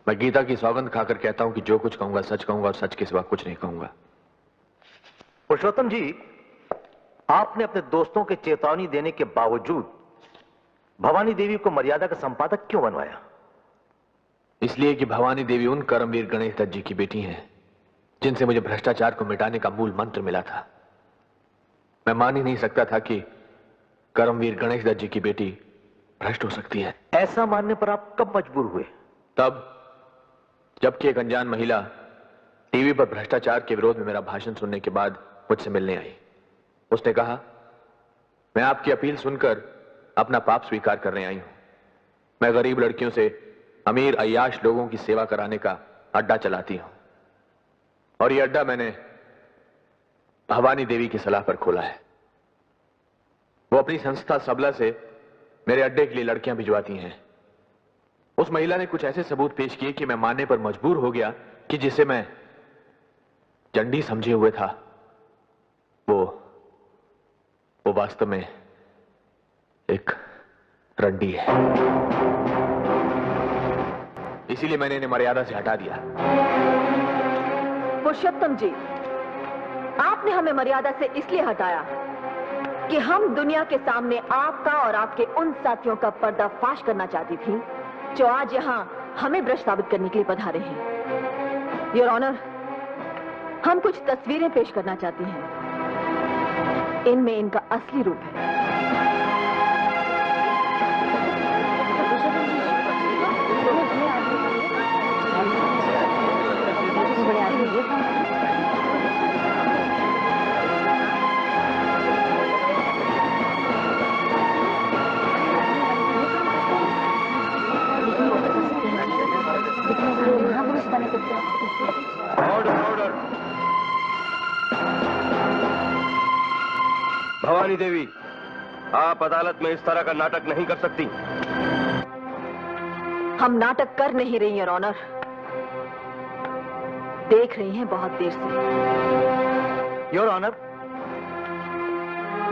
मैं गीता की सौगंध खाकर कहता हूं कि जो कुछ कहूंगा सच कहूंगा और सच के सिवा कुछ नहीं कहूंगा। पुरुषोत्तम जी, आपने अपने दोस्तों के चेतावनी देने के बावजूद भवानी देवी को मर्यादा का संपादक क्यों बनवाया? इसलिए कि भवानी देवी उन कर्मवीर गणेश दत्त जी की बेटी हैं जिनसे मुझे भ्रष्टाचार को मिटाने का मूल मंत्र मिला था। मैं मान ही नहीं सकता था कि कर्मवीर गणेश दत्त जी की बेटी भ्रष्ट हो सकती है। ऐसा मानने पर आप कब मजबूर हुए? तब जबकि एक अनजान महिला टीवी पर भ्रष्टाचार के विरोध में मेरा भाषण सुनने के बाद मुझसे मिलने आई। उसने कहा, मैं आपकी अपील सुनकर अपना पाप स्वीकार करने आई हूं। मैं गरीब लड़कियों से अमीर अय्याश लोगों की सेवा कराने का अड्डा चलाती हूं और यह अड्डा मैंने भवानी देवी की सलाह पर खोला है। वो अपनी संस्था सबला से मेरे अड्डे के लिए लड़कियां भिजवाती हैं। उस महिला ने कुछ ऐसे सबूत पेश किए कि मैं मानने पर मजबूर हो गया कि जिसे मैं चंडी समझे हुए था वो वास्तव में एक रंडी है, इसीलिए मैंने इन्हें मर्यादा से हटा दिया। पुरुषोत्तम जी, आपने हमें मर्यादा से इसलिए हटाया कि हम दुनिया के सामने आपका और आपके उन साथियों का पर्दाफाश करना चाहती थी जो आज यहाँ हमें भ्रष्ट साबित करने के लिए पधारे हैं। योर ऑनर, हम कुछ तस्वीरें पेश करना चाहती हैं। इनमें इनका असली रूप है। ऑर्डर। भवानी देवी, आप अदालत में इस तरह का नाटक नहीं कर सकती। हम नाटक कर नहीं रही हैं, ऑनर। देख रही हैं बहुत देर से। योर ऑनर,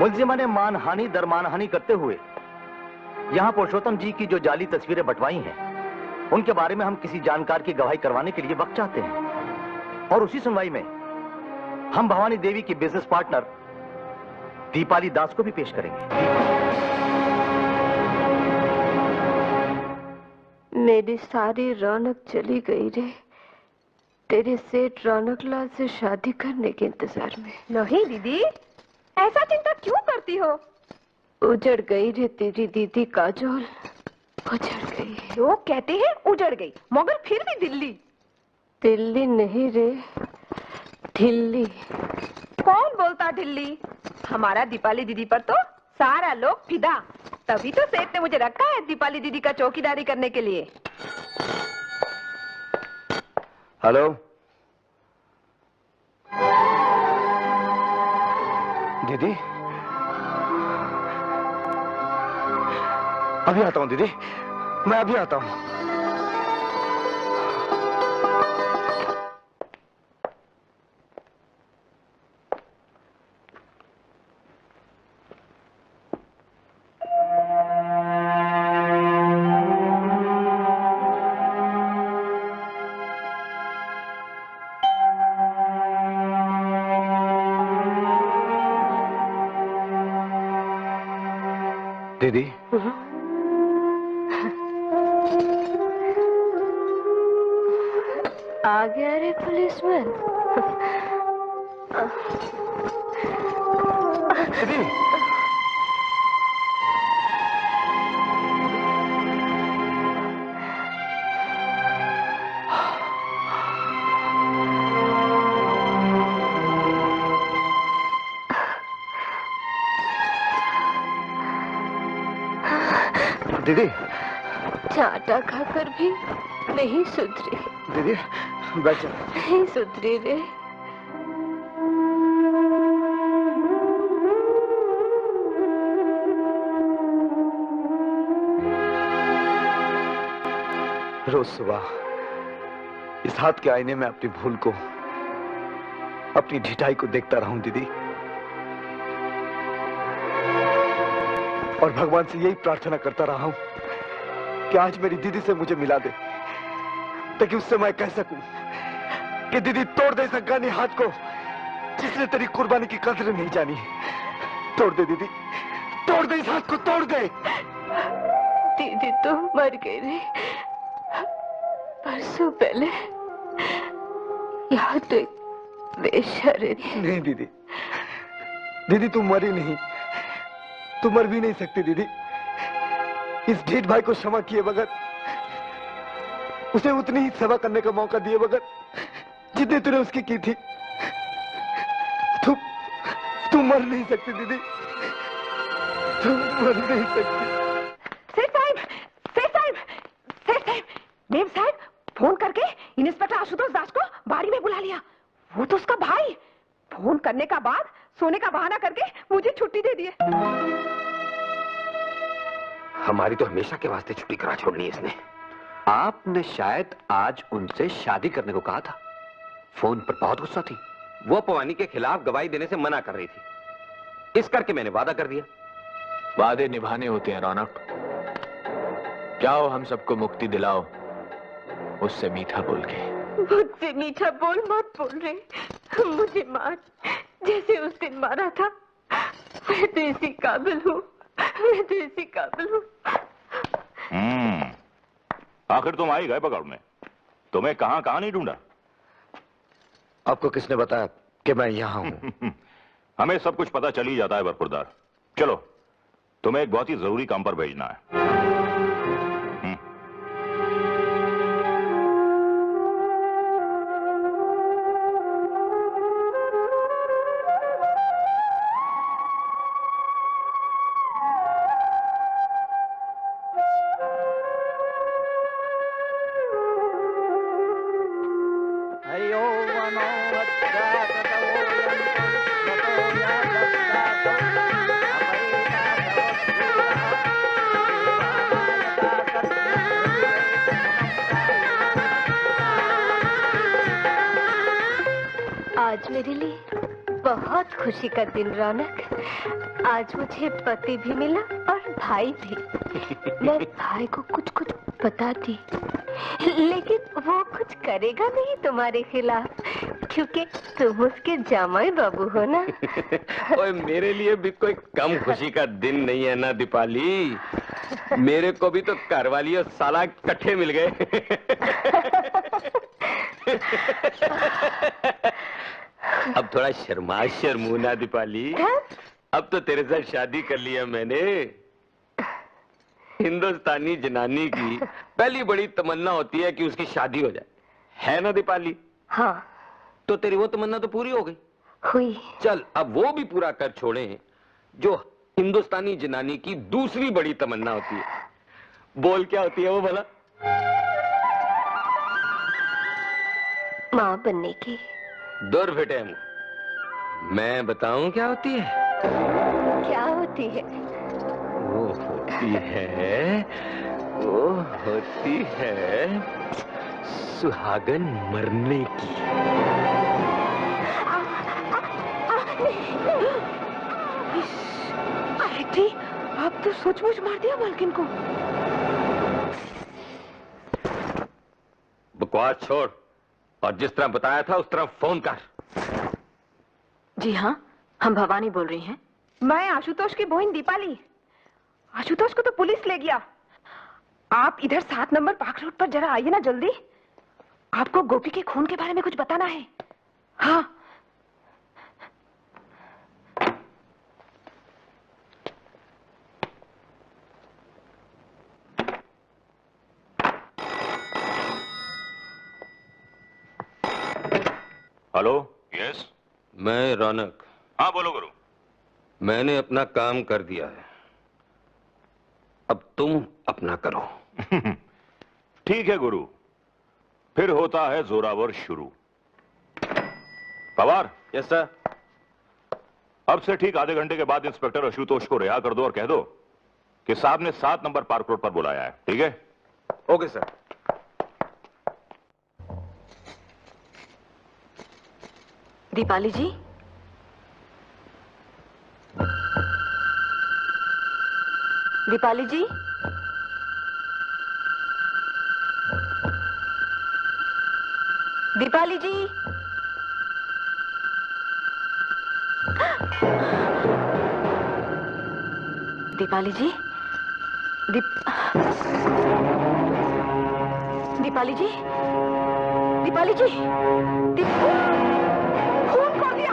मुलजिमा ने मानहानि दर मानहानि करते हुए यहां पुरुषोत्तम जी की जो जाली तस्वीरें बंटवाई हैं, उनके बारे में हम किसी जानकार की गवाही करवाने के लिए वक्त चाहते हैं, और उसी सुनवाई में हम भवानी देवी की बिजनेस पार्टनर दीपाली दास को भी पेश करेंगे। मेरी सारी रौनक चली गई रे, तेरे सेठ रौनक लाल से शादी करने के इंतजार में। नहीं दीदी, ऐसा चिंता क्यों करती हो? उजड़ गई रे तेरी दीदी काजोल, उजड़ गई। लोग कहते हैं उजड़ गई, मगर फिर भी दिल्ली। दिल्ली नहीं रे, ढिल्ली। कौन बोलता ढिल्ली? हमारा दीपाली दीदी पर तो सारा लोग फिदा। तभी तो सेठ ने मुझे रखा है दीपाली दीदी का चौकीदारी करने के लिए। हेलो दीदी, अभी आता हूँ दीदी, मैं अभी आता हूँ। दीदी, आ गया रे पुलिसमैन। दीदी, दीदी, चाटा खाकर भी नहीं सुधरी। दीदी बैठ जा। नहीं सुधरी रे। रोज सुबह इस हाथ के आईने में अपनी भूल को, अपनी ढिठाई को देखता रहूं दीदी, और भगवान से यही प्रार्थना करता रहा हूं कि आज मेरी दीदी से मुझे मिला दे, ताकि उससे मैं कह सकूं कि दीदी तोड़ दे इस अफगानी हाथ को जिसने तेरी कुर्बानी की कदर नहीं जानी। तोड़ दे दीदी, तोड़ दे इस हाथ को, तोड़ दे। दीदी तो मर गई रे, परसों पहले। यहाँ तो एक बेशर्म। नहीं दीदी, दीदी तुम मरी नहीं, तू मर भी नहीं सकती दीदी। इस ढीठ भाई को क्षमा किए बगैर, उसे उतनी ही सेवा करने का मौका दिए बगैर जितनी तूने उसकी की थी, तू मर नहीं सकती दीदी, तू मर नहीं सकती। सेठ साहब, सेठ साहब, सेठ साहब, मेम साहब फोन करके इंस्पेक्टर आशुतोष दास को बाड़ी में बुला लिया। वो तो उसका भाई। फोन करने का बाद सोने का बहाना करके मुझे छुट्टी दे दिए। हमारी तो हमेशा के वास्ते छुट्टी करा छोड़नी है इसने। आपने शायद आज उनसे शादी करने को कहा था। फोन पर बहुत गुस्सा थी। वो पवानी के खिलाफ गवाही देने से मना कर रही थी। इस करके मैंने वादा कर दिया। वादे निभाने होते हैं रौनक, जाओ हम सबको मुक्ति दिलाओ उससे मीठा बोल के। मुझसे मीठा बोल मत बोल रहे, मुझे मार जैसे उस दिन मारा था। मैं तो इसी काबिल हूँ, मैं तो इसी काबिल हूँ। आखिर तुम आई गए पकड़ने, तुम्हें कहाँ कहाँ नहीं ढूंढा? आपको किसने बताया कि मैं यहाँ हूँ? हमें सब कुछ पता चल ही जाता है बरखुरदार। चलो तुम्हें एक बहुत ही जरूरी काम पर भेजना है। आज मेरे लिए बहुत खुशी का दिन रौनक। आज मुझे पति भी मिला और भाई भी। मैं भाई को कुछ कुछ बताती, लेकिन वो कुछ करेगा नहीं तुम्हारे खिलाफ, क्योंकि तुम उसके जामाई बाबू हो ना। ओए मेरे लिए भी कोई कम खुशी का दिन नहीं है ना दीपाली। मेरे को भी तो घरवाली और साला इकट्ठे मिल गए। अब थोड़ा शर्मू ना दीपाली। अब तो तेरे साथ शादी कर लिया मैंने। हिंदुस्तानी जनानी की पहली बड़ी तमन्ना होती है कि उसकी शादी हो जाए, है ना दीपाली? हाँ। तो तेरी वो तमन्ना तो पूरी हो गई। हुई। चल अब वो भी पूरा कर छोड़े जो हिंदुस्तानी जनानी की दूसरी बड़ी तमन्ना होती है। बोल क्या होती है वो भला? माँ बनने की। दूर बेटे, मैं बताऊं क्या होती है? क्या होती है? वो होती है सुहागन मरने की। अरे आप तो सचमुच मार दिया मालकिन को। बकवास छोड़ और जिस तरह बताया था उस तरह फोन कर। जी हाँ, हम भवानी बोल रही हैं। मैं आशुतोष की बहन दीपाली। आशुतोष को तो पुलिस ले गया। आप इधर 7 नंबर पार्क रोड पर जरा आइए ना जल्दी। आपको गोपी के खून के बारे में कुछ बताना है। हाँ। हेलो। यस। मैं रौनक। हाँ बोलो गुरु। मैंने अपना काम कर दिया है, अब तुम अपना करो। ठीक है गुरु, फिर होता है जोरावर शुरू। पवार। Yes sir. अब से ठीक आधे घंटे के बाद इंस्पेक्टर आशुतोष को रिहा कर दो और कह दो कि साहब ने 7 नंबर पार्क रोड पर बुलाया है। ठीक है? Okay sir. दीपाली जी, दीपाली जी, दीपाली जी, दीपाली जी, दीपाली जी, दीपाली जी, खून कर दिया,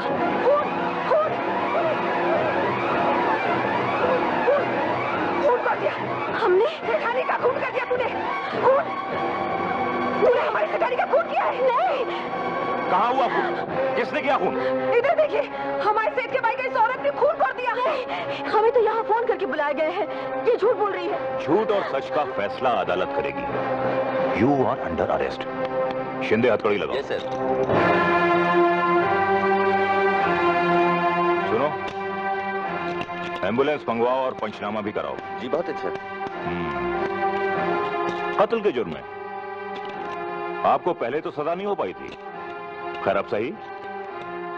खून कर दिया हमने। सेठानी का खून कर दिया तूने। तूने हमारी सेठानी का खून किया है। नहीं। कहाँ हुआ खून? किसने किया खून? इधर देखिए, हमारे सेठ के भाई का इस औरत ने खून कर दिया है। हमें तो यहाँ फोन करके बुलाए गए हैं। ये झूठ बोल रही है। झूठ और सच का फैसला अदालत करेगी। You are under arrest. Shinde हथकड़ी लगाओ। Yes sir. सुनो, एम्बुलेंस मंगवाओ और पंचनामा भी कराओ। जी बहुत अच्छा। कत्ल के जुर्म में आपको पहले तो सजा नहीं हो पाई थी। खैर अब सही।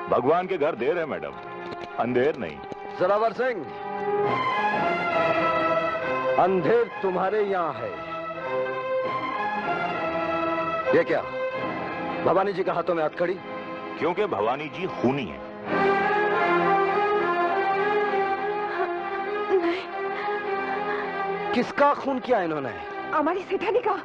भगवान के घर देर है मैडम, अंधेर नहीं। जोरावर सिंह, अंधेर तुम्हारे यहाँ है, ये क्या, भवानी जी के हाथों में हथकड़ी? क्योंकि भवानी जी खूनी है। किसका खून किया इन्होंने? हमारी सेठानी का।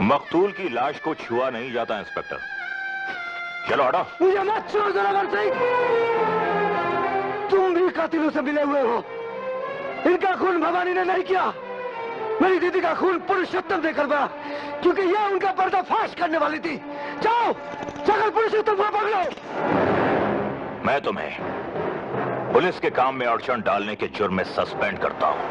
मकतूल की लाश को छुआ नहीं जाता इंस्पेक्टर। चलो हटो। मुझे मत छोड़ जोरावर सिंह, तुम भी कातिलों से मिले हुए हो। इनका खून भवानी ने नहीं किया, मेरी दीदी का खून पुरुषोत्तम ने करवाया, क्योंकि यह उनका पर्दाफाश करने वाली थी। जाओ, जाकर पुरुषोत्तम को पकड़ो। मैं तुम्हें पुलिस के काम में अड़चन डालने के जुर्म में सस्पेंड करता हूं।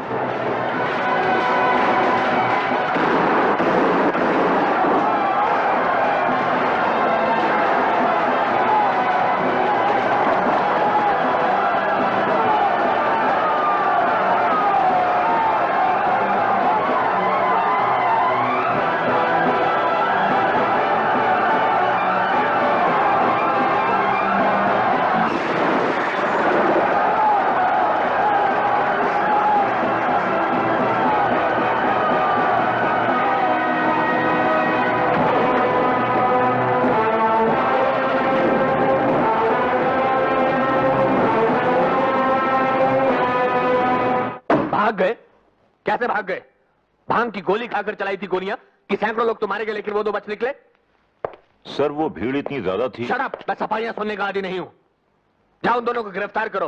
कैसे भाग गए? भांग की गोली खाकर चलाई थी गोलियां कि सैकड़ों लोग तुम्हारे गए लेकिन वो दो बच निकले? सर वो भीड़ इतनी ज्यादा थी। शट अप, मैं सफाइयां सुनने का आदी नहीं हूं। जाओ उन दोनों को गिरफ्तार करो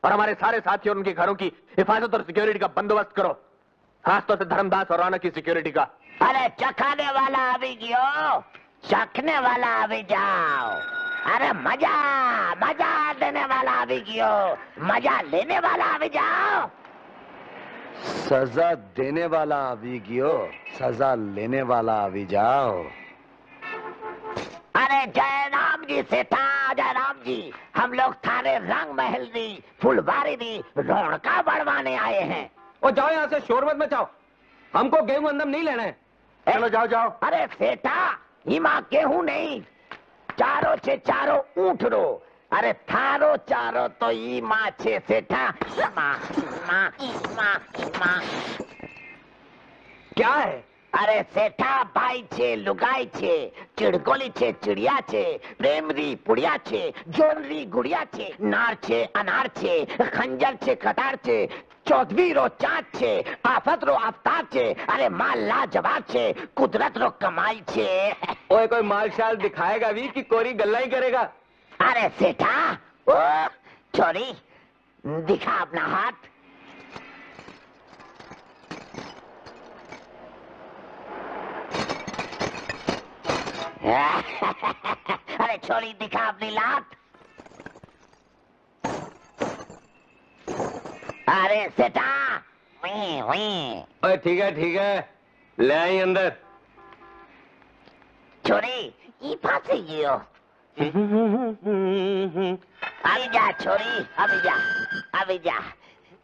और हमारे सारे साथी और उनके घरों की हिफाजत और सिक्योरिटी का बंदोबस्त करो, खासतौर से धर्मदास और रौनक की सिक्योरिटी का। अरे चखाने वाला अभी गियो, चखने वाला अभी जाओ। अरे मजा मजा देने वाला अभी गियो, मजा लेने वाला अभी जाओ। सजा देने वाला अभी गियो, सजा लेने वाला अभी जाओ। अरे जय राम जी सेठा, जय राम जी। हम लोग थारे रंग महल दी, फुलबारी दी, रौनका बढ़वाने आए हैं। और जाओ यहाँ से, शोर मत मचाओ, हमको गेहूं अंदम नहीं लेना है। चलो जाओ जाओ। अरे सेठा, हिमा गेहूं नहीं, चारों छे चारों ऊंट रो। अरे थारो चारो तो ई माँ छे सेठा। माँ माँ माँ माँ क्या है? अरे सेठा भाई छे, लुगाई छे, चिड़गोली छे, चिड़िया छे, प्रेमरी पुड़िया छे, जोनरी गुड़िया छे, नार छे, अनार छे, खंजर छे, कटार छे, चौधरी रो चाँद छे, आफत रो आफ्ताब छे। अरे माल लाजवाब छे, कुदरत रो कमाई छे। ओए कोई माल शाल दिखाएगा भी कि कोरी गल्ला ही करेगा? अरे सेठा, ओ छोरी दिखा अपना हाथ। अरे छोरी दिखा अपनी लात। अरे सेठा, ओए ठीक है, ले आई अंदर। छोरी ये फांसी गियो। अभी जा छोरी, अभी जा, अभी जा।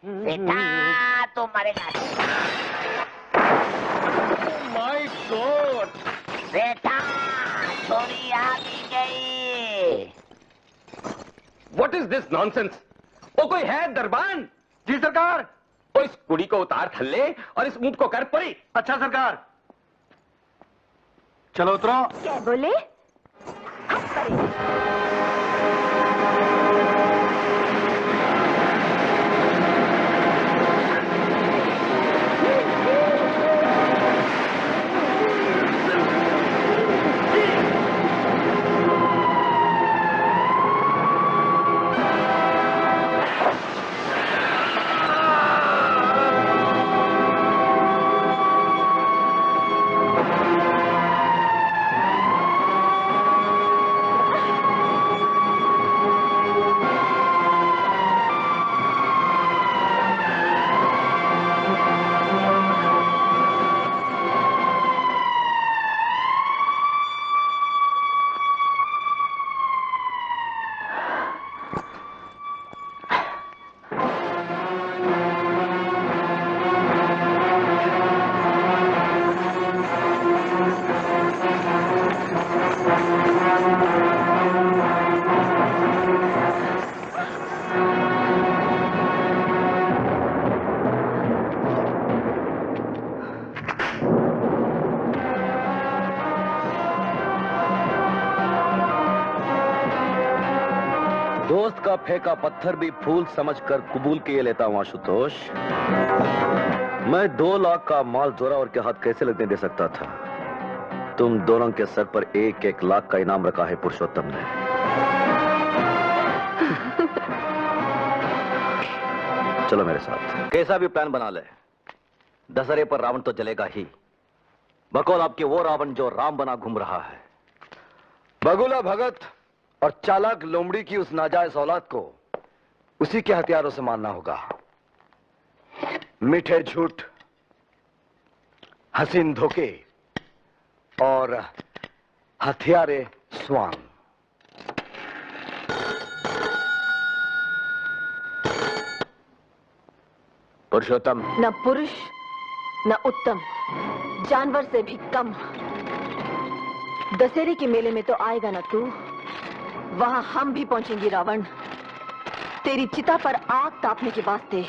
सेठा तो मरेगा। My God! सेठा छोरी आ गई। What is this nonsense? वो कोई है दरबान? जी सरकार। ओ इस कुड़ी को उतार थल्ले और इस ऊंट को कर परी। अच्छा सरकार। चलो उतरो। क्या बोले? का फेंका पत्थर भी फूल समझकर कबूल किए लेता हूं आशुतोष। मैं 2 लाख का माल जोरावर के हाथ कैसे लगने दे सकता था? तुम दोनों के सर पर 1-1 लाख का इनाम रखा है पुरुषोत्तम ने। चलो मेरे साथ। कैसा भी प्लान बना ले, दशहरे पर रावण तो जलेगा ही, बकौल आपके वो रावण जो राम बना घूम रहा है। बगुला भगत और चालाक लोमड़ी की उस नाजायज औलाद को उसी के हथियारों से मारना होगा। मीठे झूठ, हसीन धोखे और हथियारे स्वांग। पुरुषोत्तम न पुरुष न उत्तम, जानवर से भी कम। दशहरे के मेले में तो आएगा ना तू, वहां हम भी पहुंचेंगे रावण, तेरी चिता पर आग तापने के वास्ते।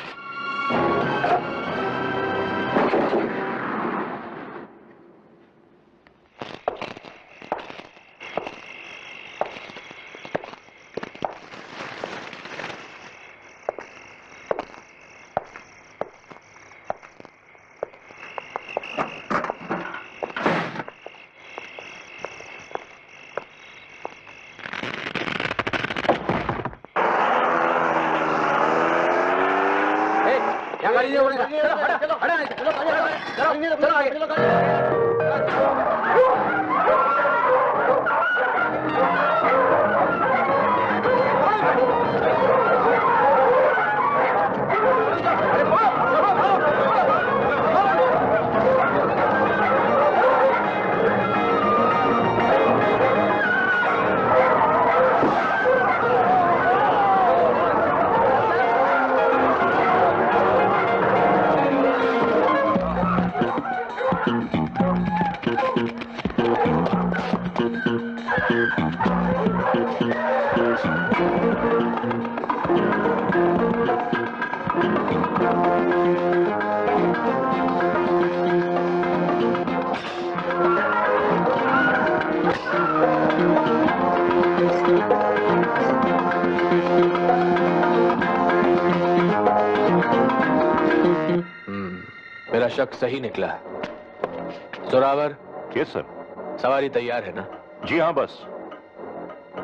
मेरा शक सही निकला। जोरावर। Yes sir. सवारी तैयार है ना? जी हाँ, बस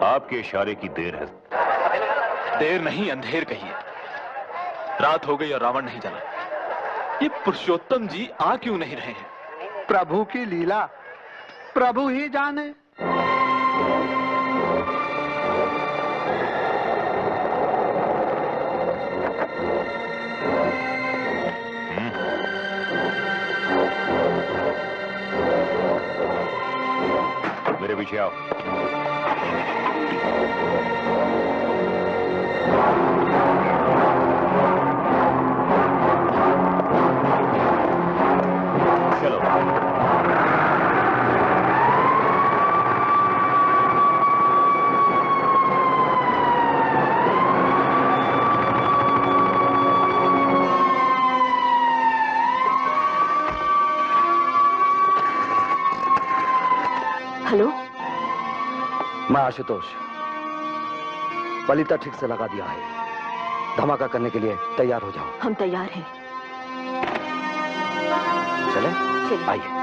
आपके इशारे की देर है। देर नहीं, अंधेर कहिए। रात हो गई और रावण नहीं जला। ये पुरुषोत्तम जी आ क्यों नहीं रहे हैं? प्रभु की लीला प्रभु ही जाने। मेरे पीछे आओ। चलो। हेलो, मैं आशुतोष। पलीता ठीक से लगा दिया है, धमाका करने के लिए तैयार हो जाओ। हम तैयार हैं। चले? आइए।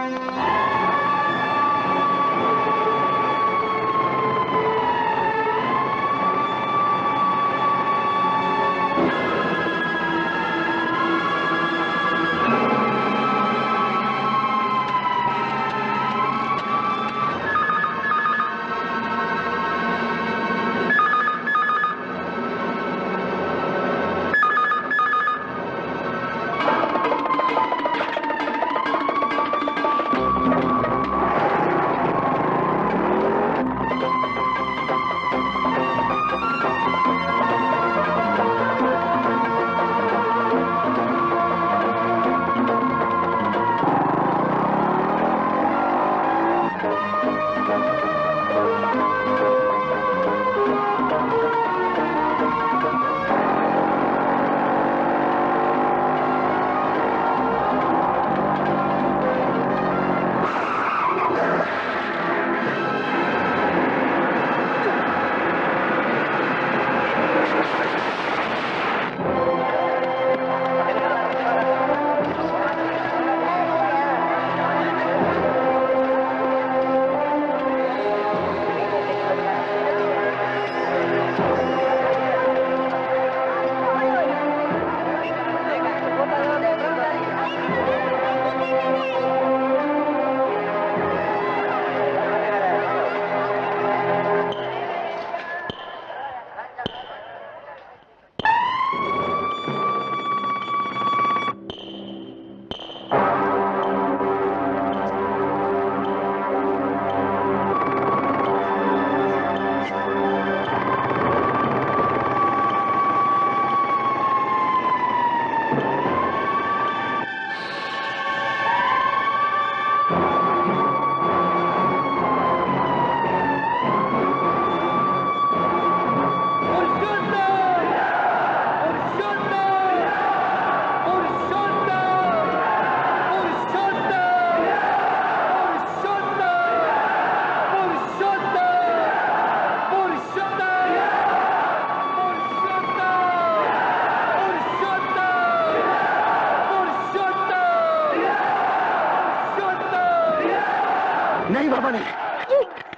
नहीं बाबा नहीं।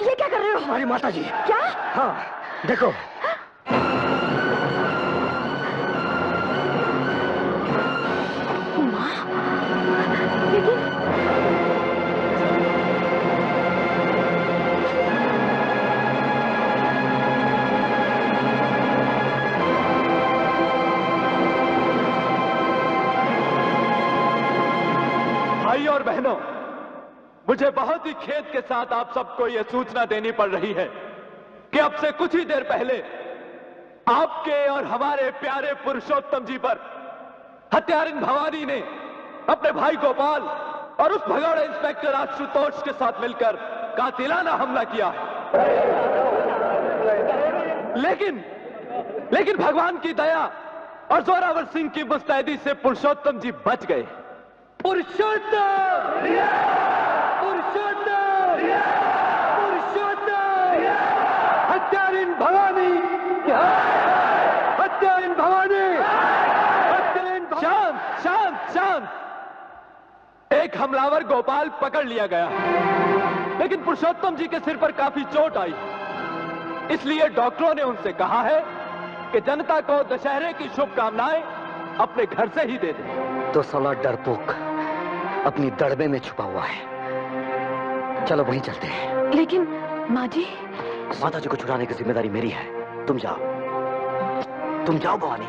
ये क्या कर रहे हो? हमारी माता जी। क्या? हाँ देखो। माँ, लेकिन भाई और बहनों, मुझे बहुत ही खेद के साथ आप सबको यह सूचना देनी पड़ रही है कि अब से कुछ ही देर पहले आपके और हमारे प्यारे पुरुषोत्तम जी पर हत्यारिन भवानी ने अपने भाई गोपाल और उस भगौड़े इंस्पेक्टर आशुतोष के साथ मिलकर कातिलाना हमला किया। लेकिन भगवान की दया और जोरावर सिंह की मुस्तैदी से पुरुषोत्तम जी बच गए। पुरुषोत्तम! पुरुषोत्तम! पुरुषोत्तम! हत्यारिन भवानी! हत्यारिन भवानी! हत्यारिन भवानी! शांत शांत शांत। एक हमलावर गोपाल पकड़ लिया गया, लेकिन पुरुषोत्तम जी के सिर पर काफी चोट आई, इसलिए डॉक्टरों ने उनसे कहा है कि जनता को दशहरे की शुभकामनाएं अपने घर से ही दे दें। तो साला डरपोक अपनी दड़बे में छुपा हुआ है। चलो वहीं चलते हैं। लेकिन माँ जी। माता जी को छुड़ाने की जिम्मेदारी मेरी है। तुम जाओ भवानी।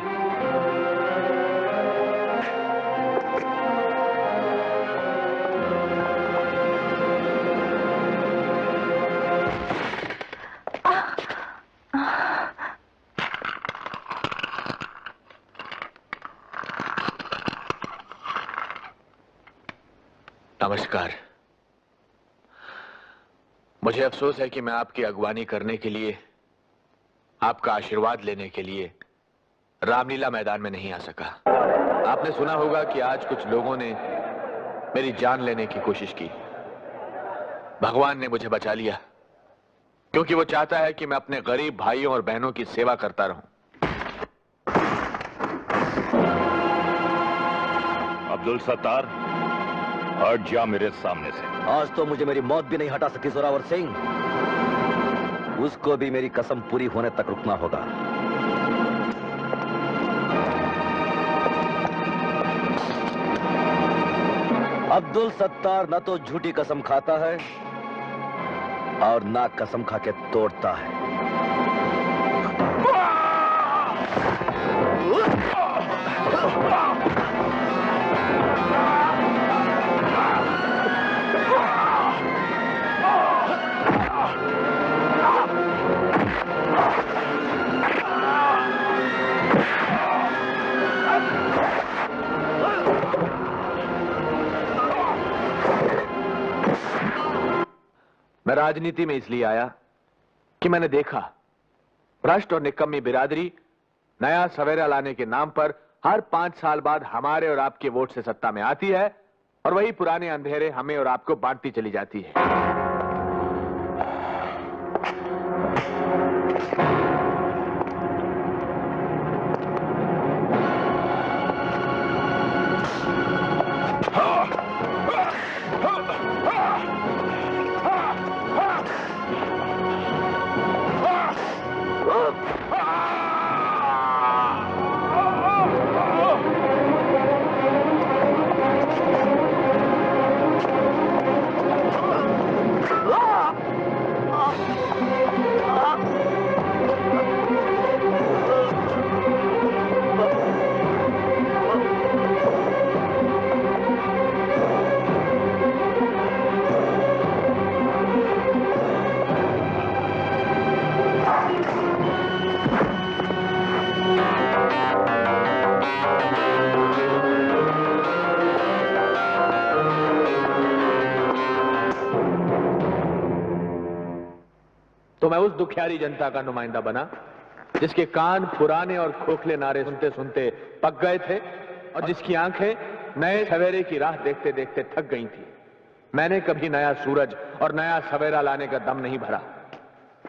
नमस्कार। मुझे अफसोस है कि मैं आपकी अगवानी करने के लिए, आपका आशीर्वाद लेने के लिए रामलीला मैदान में नहीं आ सका। आपने सुना होगा कि आज कुछ लोगों ने मेरी जान लेने की कोशिश की। भगवान ने मुझे बचा लिया, क्योंकि वो चाहता है कि मैं अपने गरीब भाइयों और बहनों की सेवा करता रहूं। अब्दुल सत्तार, हट जा मेरे सामने से। आज तो मुझे मेरी मौत भी नहीं हटा सकी जोरावर सिंह। उसको भी मेरी कसम पूरी होने तक रुकना होगा। अब्दुल सत्तार न तो झूठी कसम खाता है और ना कसम खा के तोड़ता है। मैं राजनीति में इसलिए आया कि मैंने देखा भ्रष्ट और निकम्मी बिरादरी नया सवेरा लाने के नाम पर हर 5 साल बाद हमारे और आपके वोट से सत्ता में आती है और वही पुराने अंधेरे हमें और आपको बांटती चली जाती है। तो मैं उस दुखियारी जनता का नुमाइंदा बना जिसके कान पुराने और खोखले नारे सुनते सुनते पक गए थे और जिसकी आंखें नए सवेरे की राह देखते देखते थक गई थी। मैंने कभी नया सूरज और नया सवेरा लाने का दम नहीं भरा।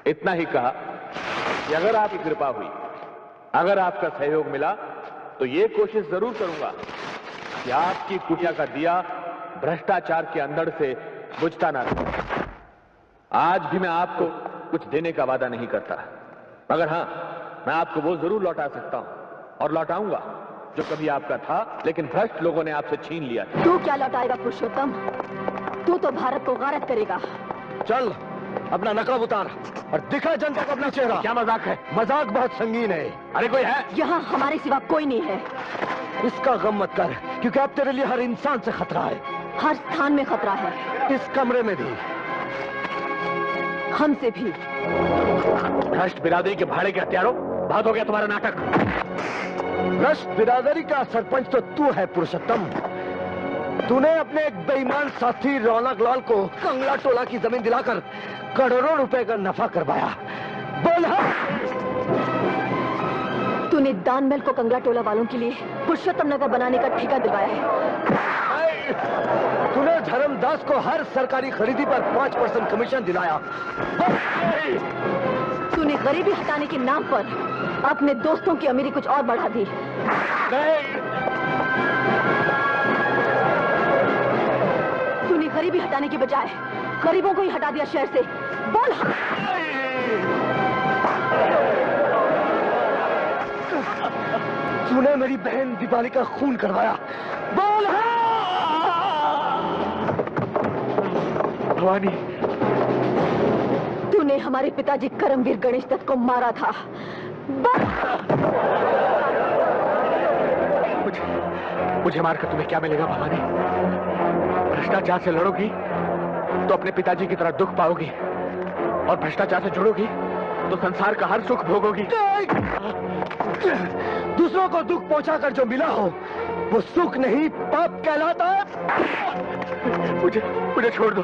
इतना ही कहा कि अगर आपकी कृपा हुई, अगर आपका सहयोग मिला, तो ये कोशिश जरूर करूंगा कि आपकी कुटिया का दिया भ्रष्टाचार के अंदर से बुझता ना रहे। आज भी मैं आपको कुछ देने का वादा नहीं करता, मगर हाँ, मैं आपको वो जरूर लौटा सकता हूँ और लौटाऊंगा जो कभी आपका था, लेकिन भ्रष्ट लोगों ने आपसे छीन लिया था। तू क्या लौटाएगा पुरुषोत्तम? तू तो भारत को गारत करेगा। चल अपना नकाब उतार और दिखा जनता को अपना चेहरा। क्या मजाक है? मजाक बहुत संगीन है। अरे कोई है? यहाँ हमारे सिवा कोई नहीं है। इसका गम मत कर, क्योंकि अब तेरे लिए हर इंसान से खतरा है। हर स्थान में खतरा है। इस कमरे में भी, हमसे भी। भ्रष्ट बिरादरी के भाड़े के हत्यारों, बहुत हो गया तुम्हारा नाटक। भ्रष्ट बिरादरी का सरपंच तो तू है पुरुषोत्तम। तूने अपने एक बेईमान साथी रौनक लाल को कंगला टोला की जमीन दिलाकर करोड़ों रुपए का नफा करवाया। बोल हाँ। तूने दानमहल को कंगला टोला वालों के लिए पुरुषोत्तम नगर बनाने का ठेका दिलवाया है। तूने धर्मदास को हर सरकारी खरीदी पर 5% कमीशन दिलाया। तूने गरीबी हटाने के नाम पर अपने दोस्तों की अमीरी कुछ और बढ़ा दी। तूने गरीबी हटाने के बजाय गरीबों को ही हटा दिया शहर से। बोल हाँ। तूने मेरी बहन दीपाली का खून करवाया। बोल भवानी, तूने हमारे पिताजी करमवीर गणेश दत्त को मारा था। मुझे मारकर तुम्हें क्या मिलेगा भवानी? भ्रष्टाचार से लड़ोगी तो अपने पिताजी की तरह दुख पाओगी, और भ्रष्टाचार से जुड़ोगी तो संसार का हर सुख भोगोगी। दूसरों को दुख पहुंचाकर जो मिला हो वो सुख नहीं, पाप कहलाता है। मुझे छोड़ दो,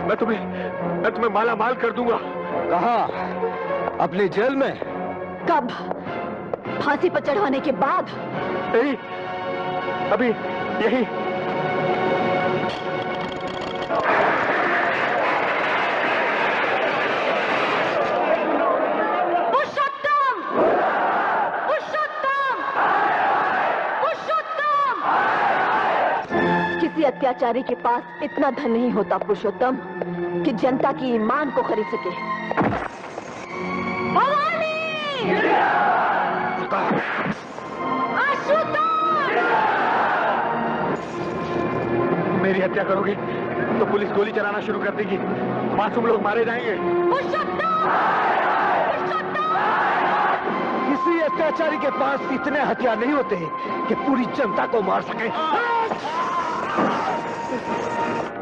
मैं तुम्हें माला माल कर दूंगा। कहाँ? अपनी जेल में? कब? फांसी पर चढ़वाने के बाद? नहीं, अभी यही। किसी अत्याचारी के पास इतना धन नहीं होता पुरुषोत्तम कि जनता की ईमान को खरीद सके। भवानी! मेरी हत्या करोगे तो पुलिस गोली चलाना शुरू कर देगी, मासूम लोग मारे जाएंगे। किसी अत्याचारी के पास इतने हथियार नहीं होते कि पूरी जनता को मार सके।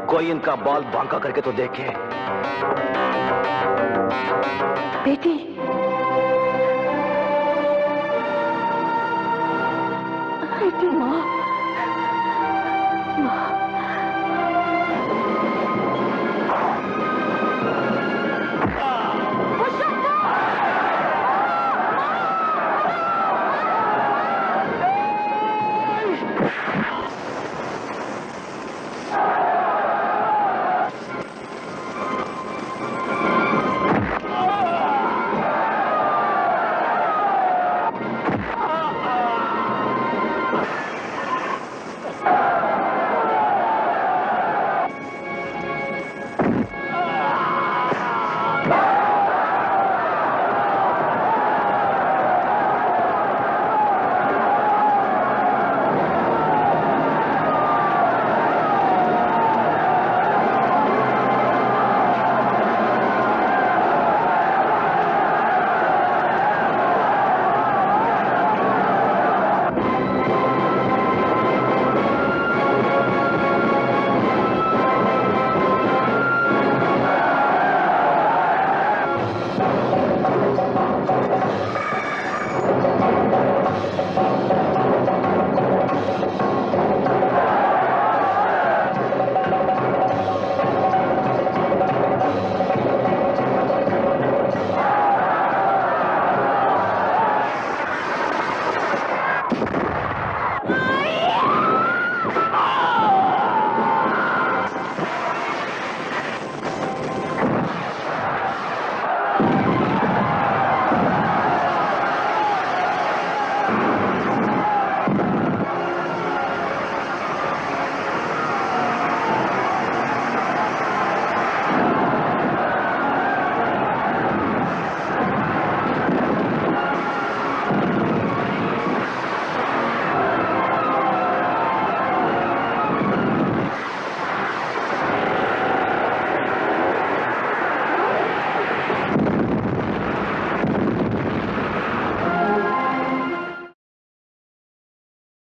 कोई इनका बाल बांका करके तो देखे। बेटी, बेटी माँ।